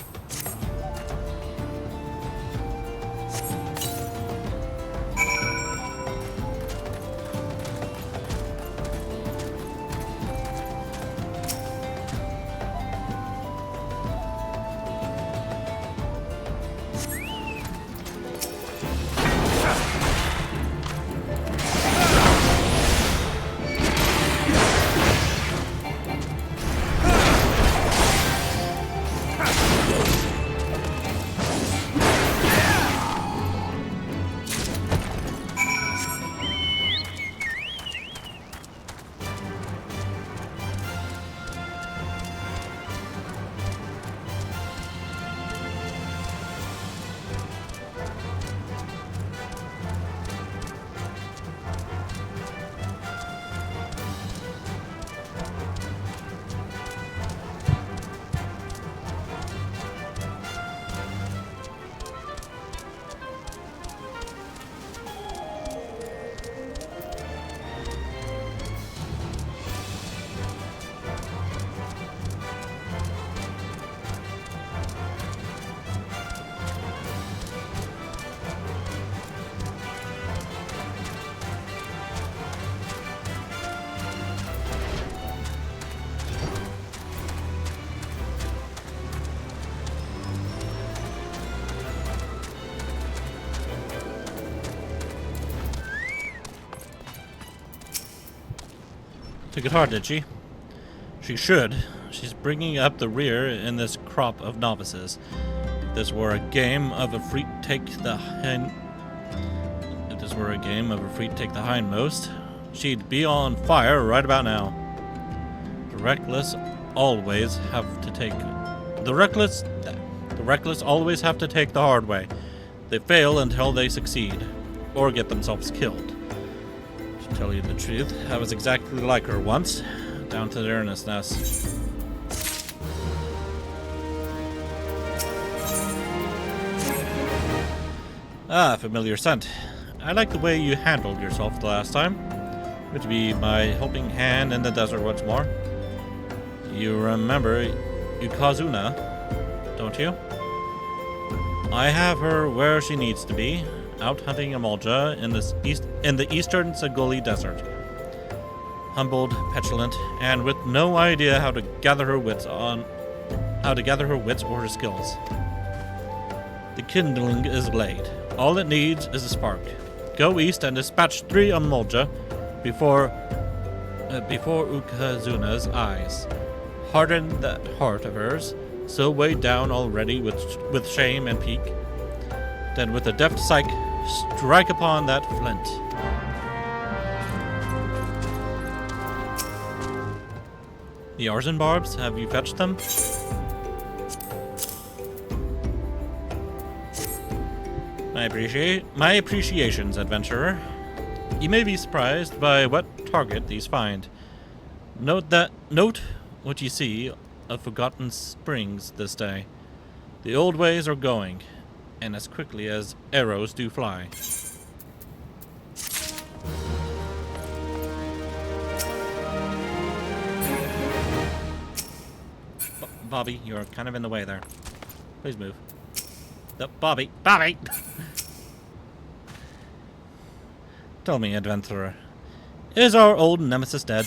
Took it hard, did she? She should. She's bringing up the rear in this crop of novices. If this were a game of a freak take the hindmost, she'd be on fire right about now. The reckless always have to take the hard way. They fail until they succeed, or get themselves killed. To tell you the truth, I was exactly like her once, down to the earnestness. Ah, familiar scent. I like the way you handled yourself the last time. Would you be my helping hand in the desert once more? You remember Yukazuna, don't you? I have her where she needs to be, out hunting Amolja in the eastern Sagoli Desert. Humbled, petulant, and with no idea how to gather her wits or her skills. The kindling is laid. All it needs is a spark. Go east and dispatch 3 Amolja before Ukazuna's eyes. Harden that heart of hers, so weighed down already with shame and pique. Then with a deft scythe, strike upon that flint. The arson barbs, have you fetched them? My appreciations, adventurer. You may be surprised by what target these find. Note what you see of Forgotten Springs this day. The old ways are going, and as quickly as arrows do fly. Bobby, you're kind of in the way there. Please move. Bobby! Tell me, adventurer, is our old nemesis dead?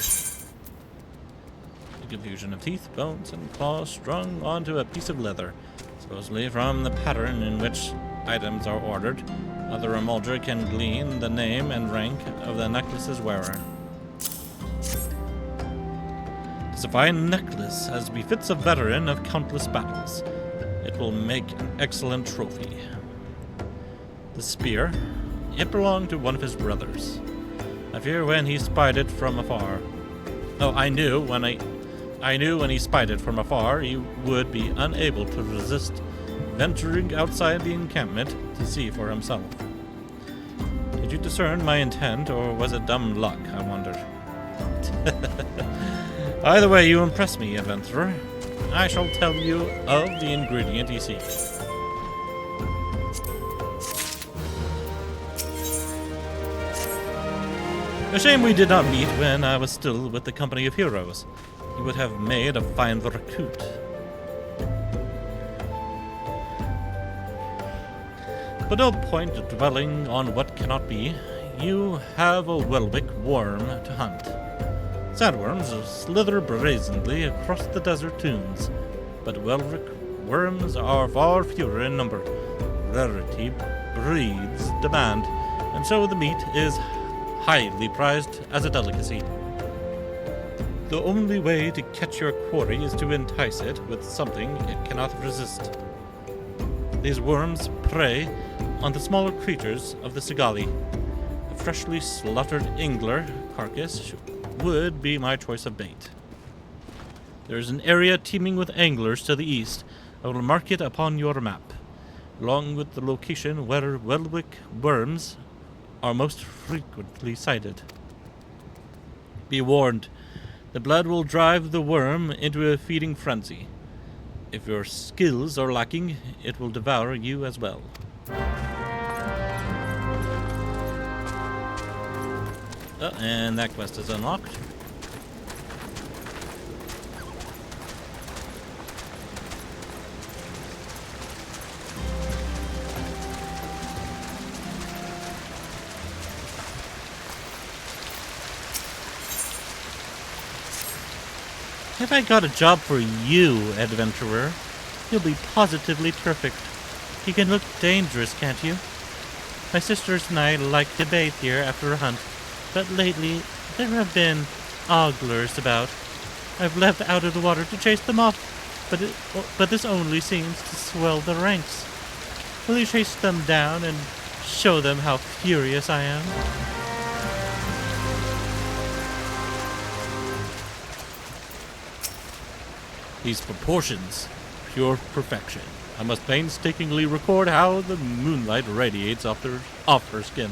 A confusion of teeth, bones, and claws strung onto a piece of leather, supposedly from the pattern in which items are ordered. Other Amolja can glean the name and rank of the necklace's wearer. It's a fine necklace, as befits a veteran of countless battles. It will make an excellent trophy. The spear, it belonged to one of his brothers. I fear when he spied it from afar. Oh, I knew when he spied it from afar, he would be unable to resist venturing outside the encampment to see for himself. Did you discern my intent, or was it dumb luck, I wonder? Either way, you impress me, adventurer. I shall tell you of the ingredient you seek. A shame we did not meet when I was still with the company of heroes. You would have made a fine recruit. But no point of dwelling on what cannot be. You have a Welwick worm to hunt. Sandworms slither brazenly across the desert dunes, but Welwick worms are far fewer in number. Rarity breeds demand, and so the meat is highly prized as a delicacy. The only way to catch your quarry is to entice it with something it cannot resist. These worms prey on the smaller creatures of the Sigali. A freshly slaughtered angler carcass would be my choice of bait. There is an area teeming with anglers to the east. I will mark it upon your map, along with the location where Welwick worms are most frequently sighted. Be warned, the blood will drive the worm into a feeding frenzy. If your skills are lacking, it will devour you as well. And that quest is unlocked. Have I got a job for you, adventurer? You'll be positively perfect. You can look dangerous, can't you? My sisters and I like to bathe here after a hunt, but lately there have been oglers about. I've left out of the water to chase them off, but this only seems to swell the ranks. Will you chase them down and show them how furious I am? These proportions, pure perfection. I must painstakingly record how the moonlight radiates off her skin.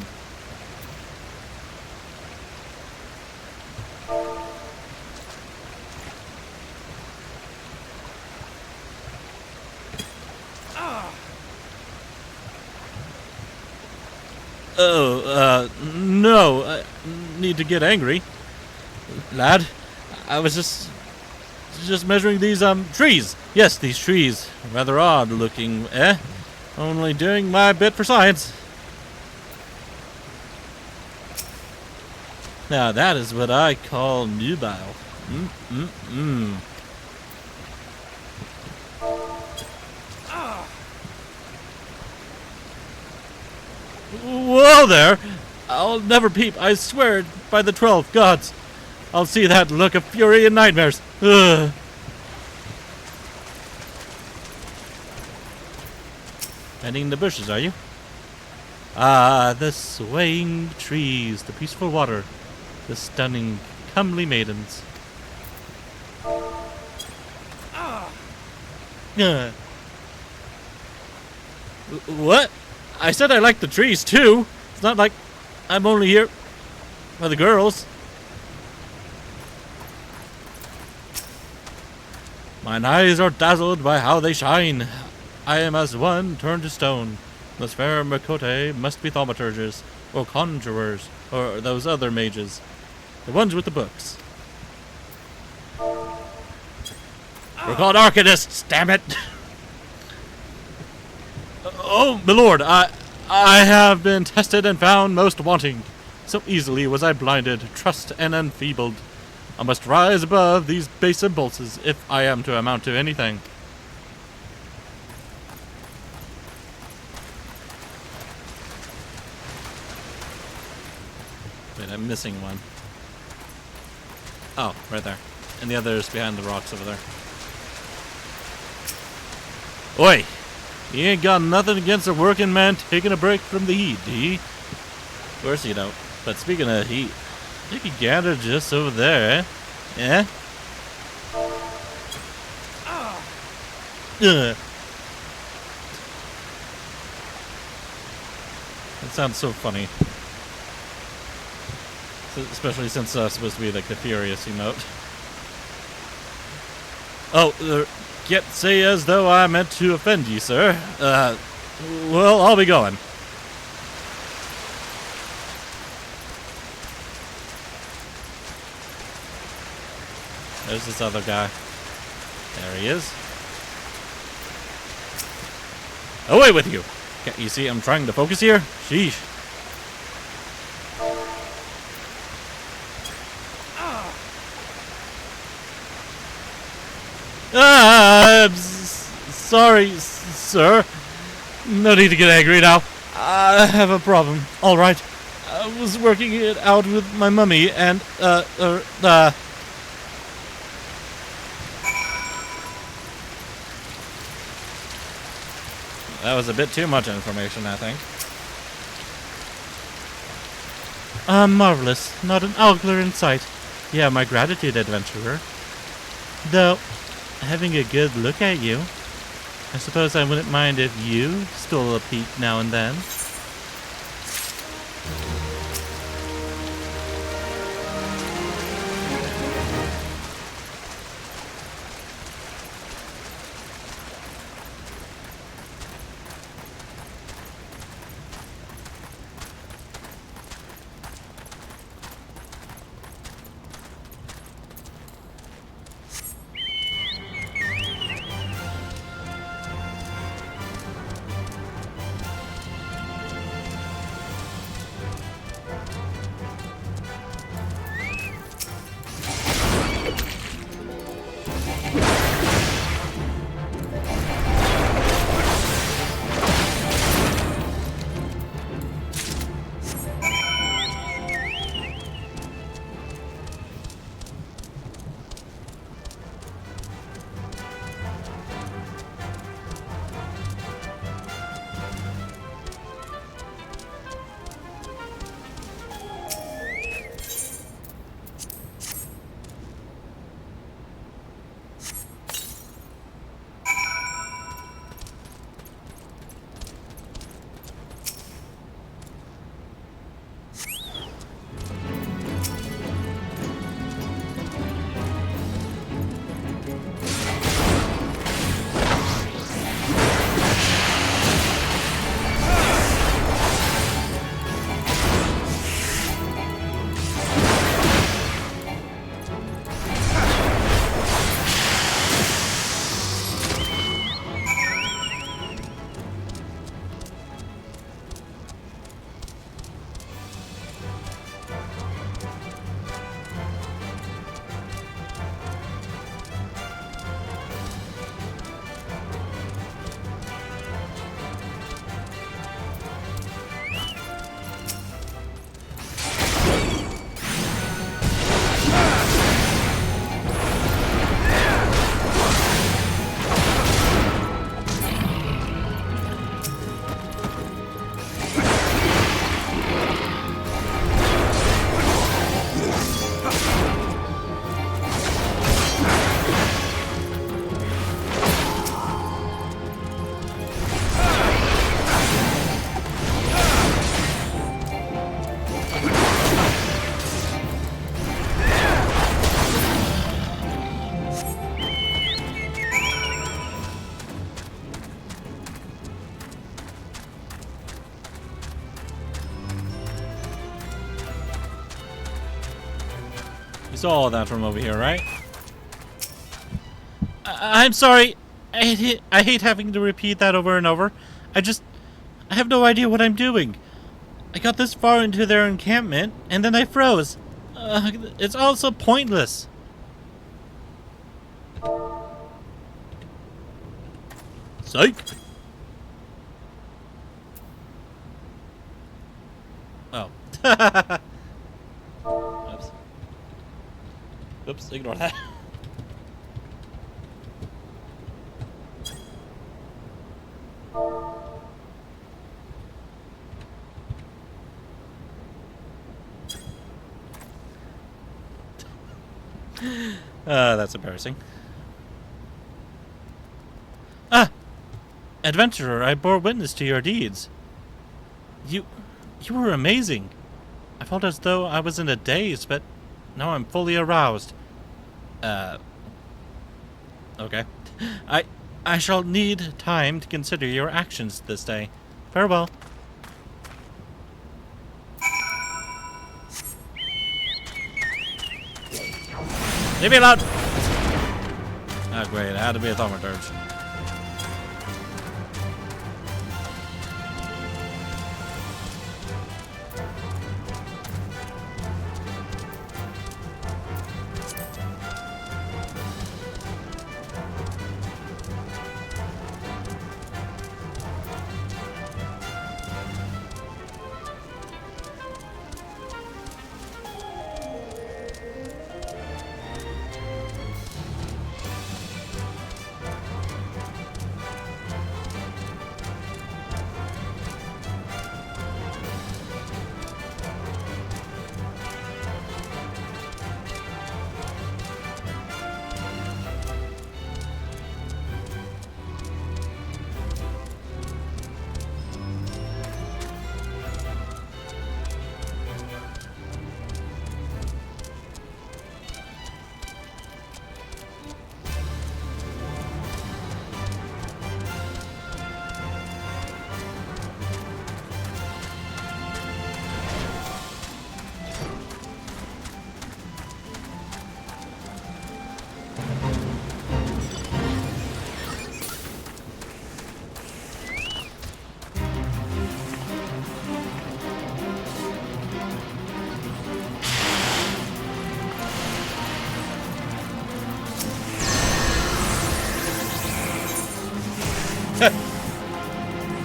No, I need to get angry. Lad, I was just measuring these, trees. Yes, these trees. Rather odd looking, eh? Only doing my bit for science. Now that is what I call nubile. Whoa there! I'll never peep, I swear it, by the 12 gods. I'll see that look of fury and nightmares. Ugh. Heading in the bushes, are you? Ah, the swaying trees, the peaceful water, the stunning, comely maidens. What? I said I like the trees too. It's not like I'm only here for the girls. Mine eyes are dazzled by how they shine. I am as one turned to stone. Those fair Makote must be thaumaturges, or conjurers, or those other mages. The ones with the books. We're called arcanists, damn it! Oh, my lord, I have been tested and found most wanting. So easily was I blinded, trussed, and enfeebled. I must rise above these base impulses if I am to amount to anything. Wait, I'm missing one. Oh, right there. And the other's behind the rocks over there. Oi! You ain't got nothing against a working man taking a break from the heat, do you? Of course you don't. But speaking of heat, you can gander just over there, eh? Yeah? That sounds so funny. Especially since it's supposed to be like the furious emote. Oh, can't say as though I meant to offend you, sir. Well, I'll be going. There's this other guy. There he is. Away with you! Can't you see I'm trying to focus here? Sheesh. I'm sorry, sir. No need to get angry now. I have a problem. All right. I was working it out with my mummy, and That was a bit too much information, I think. Marvelous. Not an ogler in sight. Yeah, my gratitude, adventurer. Though, having a good look at you, I suppose I wouldn't mind if you stole a peek now and then. saw that from over here, right? I'm sorry. I hate having to repeat that over and over. I have no idea what I'm doing. I got this far into their encampment, and then I froze. It's all so pointless. Psych! Oh. Oops. Oops, ignore that. That's embarrassing. Ah! Adventurer, I bore witness to your deeds. You were amazing. I felt as though I was in a daze, but now I'm fully aroused. Okay. I shall need time to consider your actions this day. Farewell. Leave me alone! Oh, great. It had to be a thaumaturge.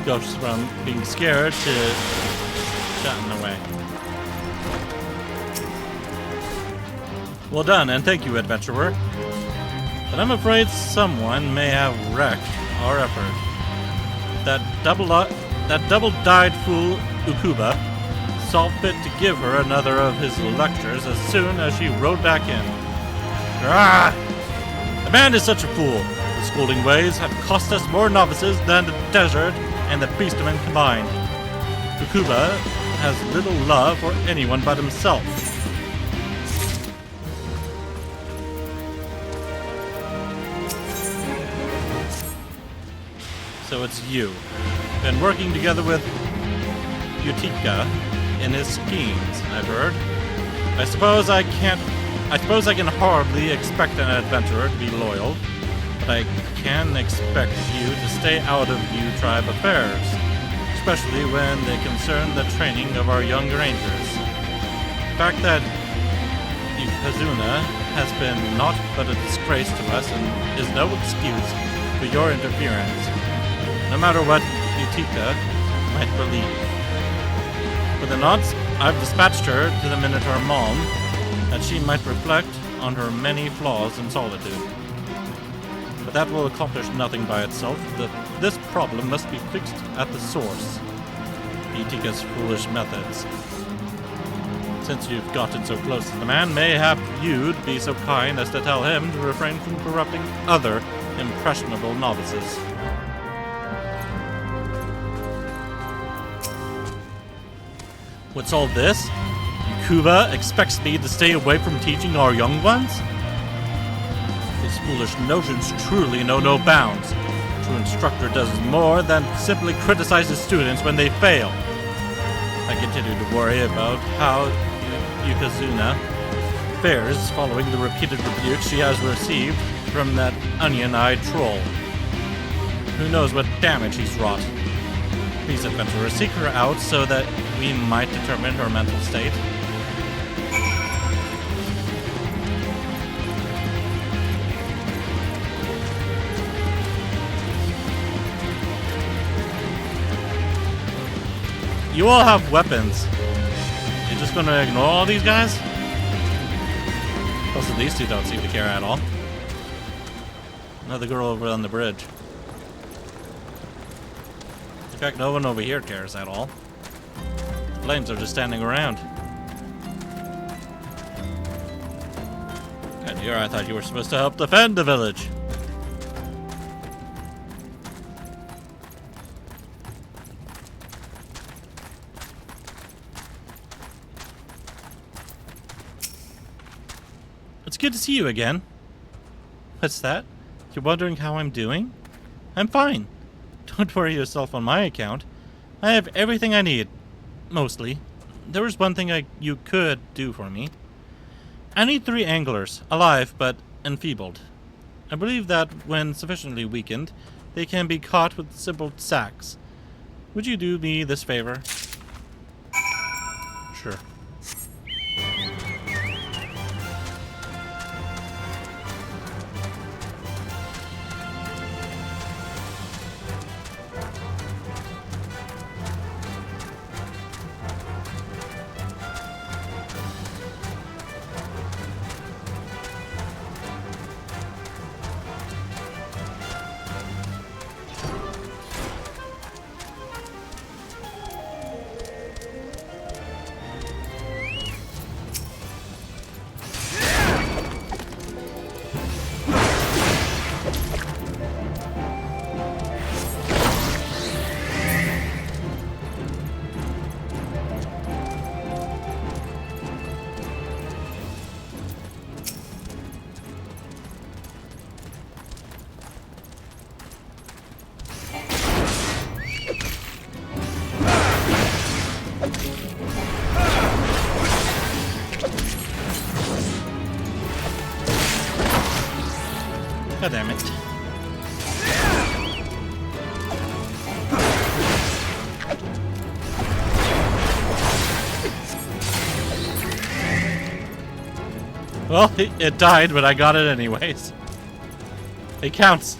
Goes from being scared to shutting away. Well done, and thank you, adventurer. But I'm afraid someone may have wrecked our effort. That double-dyed fool, Ukuba, saw fit to give her another of his lectures as soon as she rode back in. Ah! The man is such a fool. His schooling ways have cost us more novices than the desert and the beastmen combined. Ukuba has little love for anyone but himself. So it's you. Been working together with Utica in his schemes, I've heard. I suppose I can hardly expect an adventurer to be loyal, but I can expect you to stay out of U tribe affairs, especially when they concern the training of our young rangers. The fact that Yukazuna has been naught but a disgrace to us and is no excuse for your interference, no matter what Utica might believe. For the nonce, I've dispatched her to the Minotaur Malm, that she might reflect on her many flaws in solitude. But that will accomplish nothing by itself. This problem must be fixed at the source. Utica's foolish methods. Since you've gotten so close to the man, mayhap you'd be so kind as to tell him to refrain from corrupting other impressionable novices. What's all this? Ukuba expects me to stay away from teaching our young ones? His foolish notions truly know no bounds. A true instructor does more than simply criticize his students when they fail. I continue to worry about how Yukazuna fares following the repeated rebuke she has received from that onion-eyed troll. Who knows what damage he's wrought. Please, adventurer, seek her out so that we might determine her mental state. You all have weapons. You're just gonna ignore all these guys? Also, these two don't seem to care at all. Another girl over on the bridge. In fact, no one over here cares at all. Flames are just standing around. God, here I thought you were supposed to help defend the village. It's good to see you again. What's that? You're wondering how I'm doing? I'm fine. Don't worry yourself on my account. I have everything I need. Mostly. There was one thing you could do for me. I need 3 anglers, alive but enfeebled. I believe that when sufficiently weakened, they can be caught with simple sacks. Would you do me this favor? Sure. God damn it. Well, it died, but I got it anyways. It counts.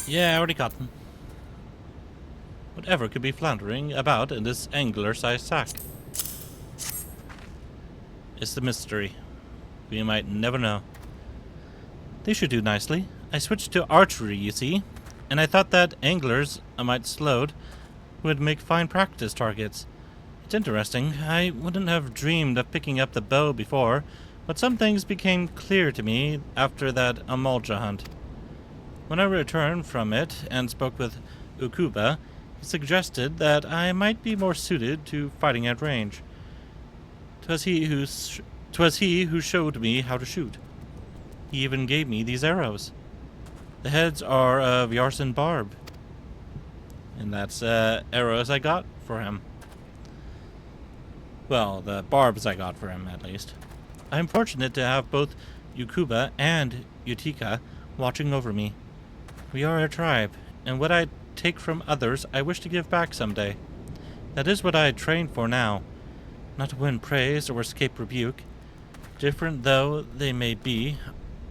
Yeah, I already got them. Whatever could be floundering about in this angler-sized sack? It's the mystery. We might never know. They should do nicely. I switched to archery, you see, and I thought that anglers I might slowed would make fine practice targets. It's interesting. I wouldn't have dreamed of picking up the bow before, but some things became clear to me after that Amolja hunt. When I returned from it and spoke with Ukuba, he suggested that I might be more suited to fighting at range. 'Twas he who showed me how to shoot. He even gave me these arrows. The heads are of Yarson barb, and that's arrows I got for him. Well, the barbs I got for him, at least. I'm fortunate to have both Ukuba and Utica watching over me. We are a tribe, and what I take from others I wish to give back someday. That is what I train for now. Not to win praise or escape rebuke. Different though they may be,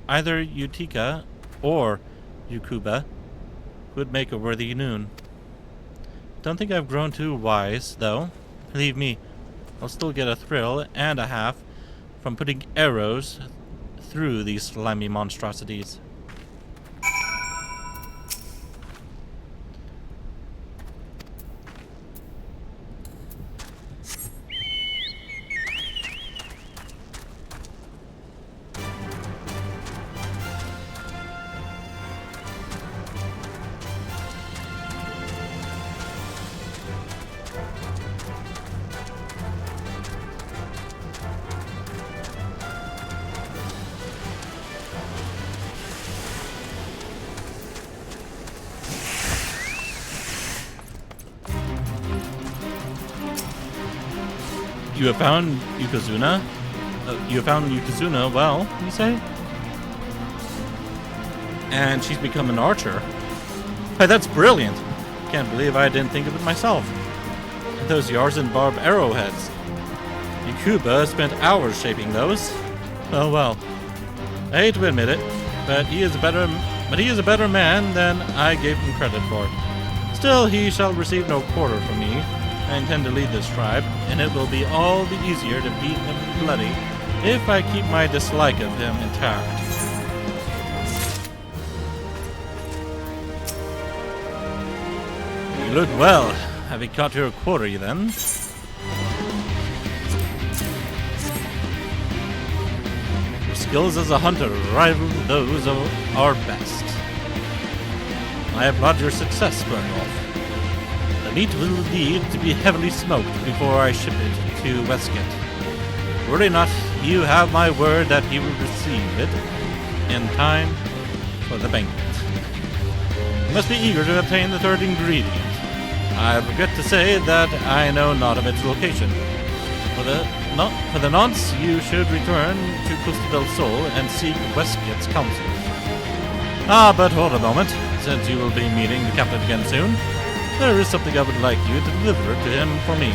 either Utica or Yukuba would make a worthy noon. Don't think I've grown too wise, though. Believe me, I'll still get a thrill and a half from putting arrows through these slimy monstrosities. You have found Yokozuna? You have found Yokozuna, well, you say? And she's become an archer. Why, that's brilliant! Can't believe I didn't think of it myself. And those Yarzen barb arrowheads. Yukuba spent hours shaping those. Oh well. I hate to admit it, but he is a better man than I gave him credit for. Still, he shall receive no quarter from me. I intend to lead this tribe, and it will be all the easier to beat him bloody if I keep my dislike of him intact. You look well. Have you caught your quarter, then? Your skills as a hunter rival those of our best. I applaud your success, Byrnjolf. The meat will need to be heavily smoked before I ship it to Westgate. Worry not, you have my word that he will receive it in time for the banquet. You must be eager to obtain the third ingredient. I regret to say that I know not of its location. For the nonce, you should return to Costa del Sol and seek Westgate's counsel. But hold a moment, since you will be meeting the captain again soon. There is something I would like you to deliver to him for me.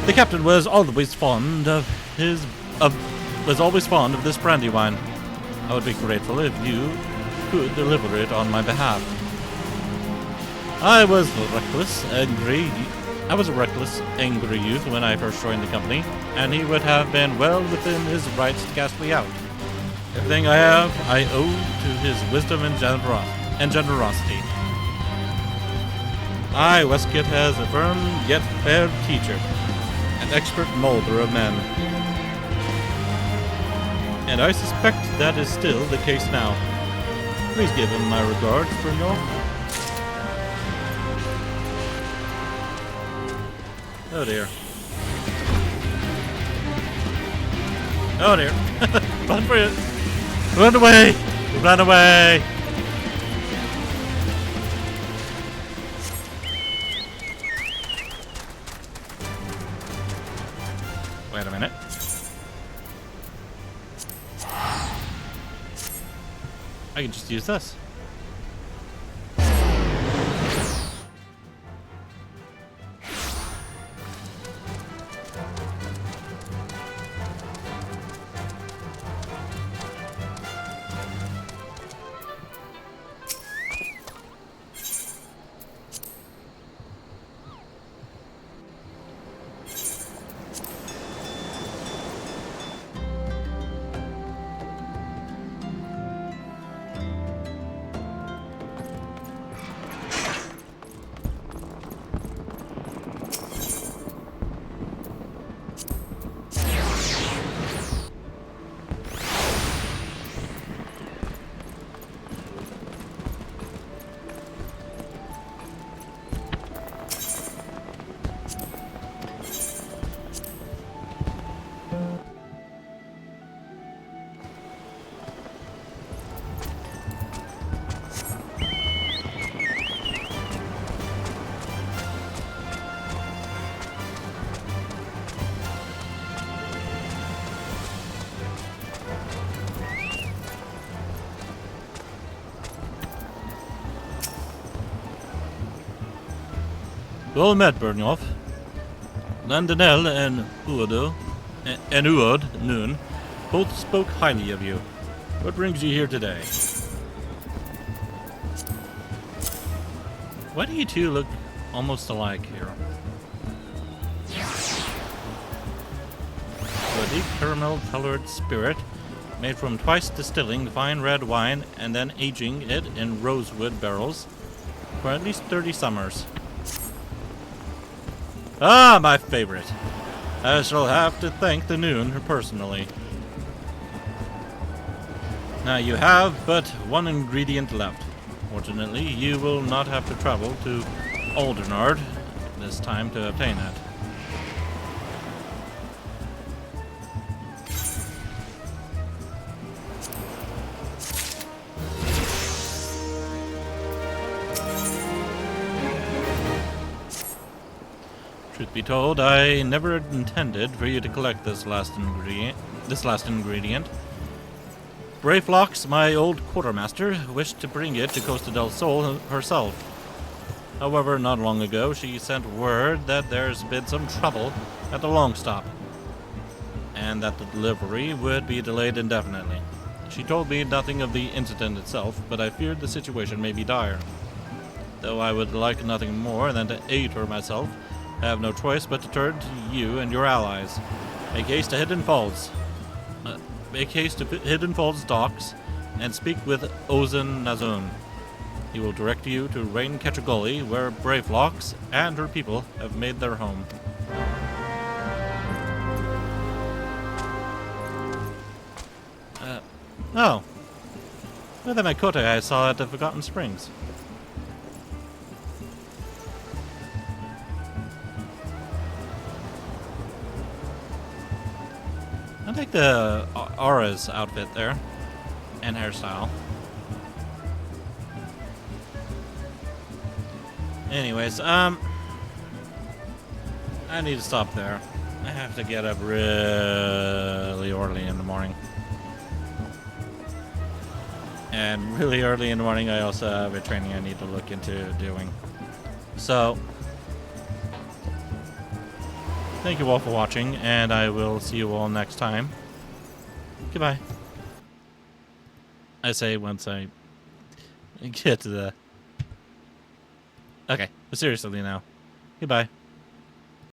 The captain was always fond of this brandy wine. I would be grateful if you could deliver it on my behalf. I was a reckless, angry youth when I first joined the company, and he would have been well within his rights to cast me out. Everything I have, I owe to his wisdom and generosity. I, Westgate, has a firm yet fair teacher, an expert molder of men. And I suspect that is still the case now. Please give him my regards, Byrnjolf. Oh dear. Oh dear. Run for it. Run away! Run away! Wait a minute. I can just use this. Well met, Byrnjolf. Landinel and Uod Noon both spoke highly of you. What brings you here today? Why do you two look almost alike here? So a deep caramel-colored spirit made from twice distilling fine red wine and then aging it in rosewood barrels for at least 30 summers. Ah, my favorite. I shall have to thank the Noon personally. Now you have but one ingredient left. Fortunately, you will not have to travel to Aldernard this time to obtain it. Truth be told, I never intended for you to collect this last ingredient. Brayflox, my old quartermaster, wished to bring it to Costa del Sol herself. However, not long ago, she sent word that there's been some trouble at the long stop, and that the delivery would be delayed indefinitely. She told me nothing of the incident itself, but I feared the situation may be dire. Though I would like nothing more than to aid her myself, I have no choice but to turn to you and your allies. Make haste to Hidden Falls. Make haste to Hidden Falls docks and speak with Ozen Nazun. He will direct you to Rain Ketchagully, where Brayflox and her people have made their home. Oh. Look at that Makote I saw at the Forgotten Springs. I like the Aura's outfit there, and hairstyle. Anyways, I need to stop there. I have to get up really early in the morning. And really early in the morning, I also have a training I need to look into doing. So, thank you all for watching, and I will see you all next time. Goodbye. I say once I get to the... Okay, but seriously now. Goodbye.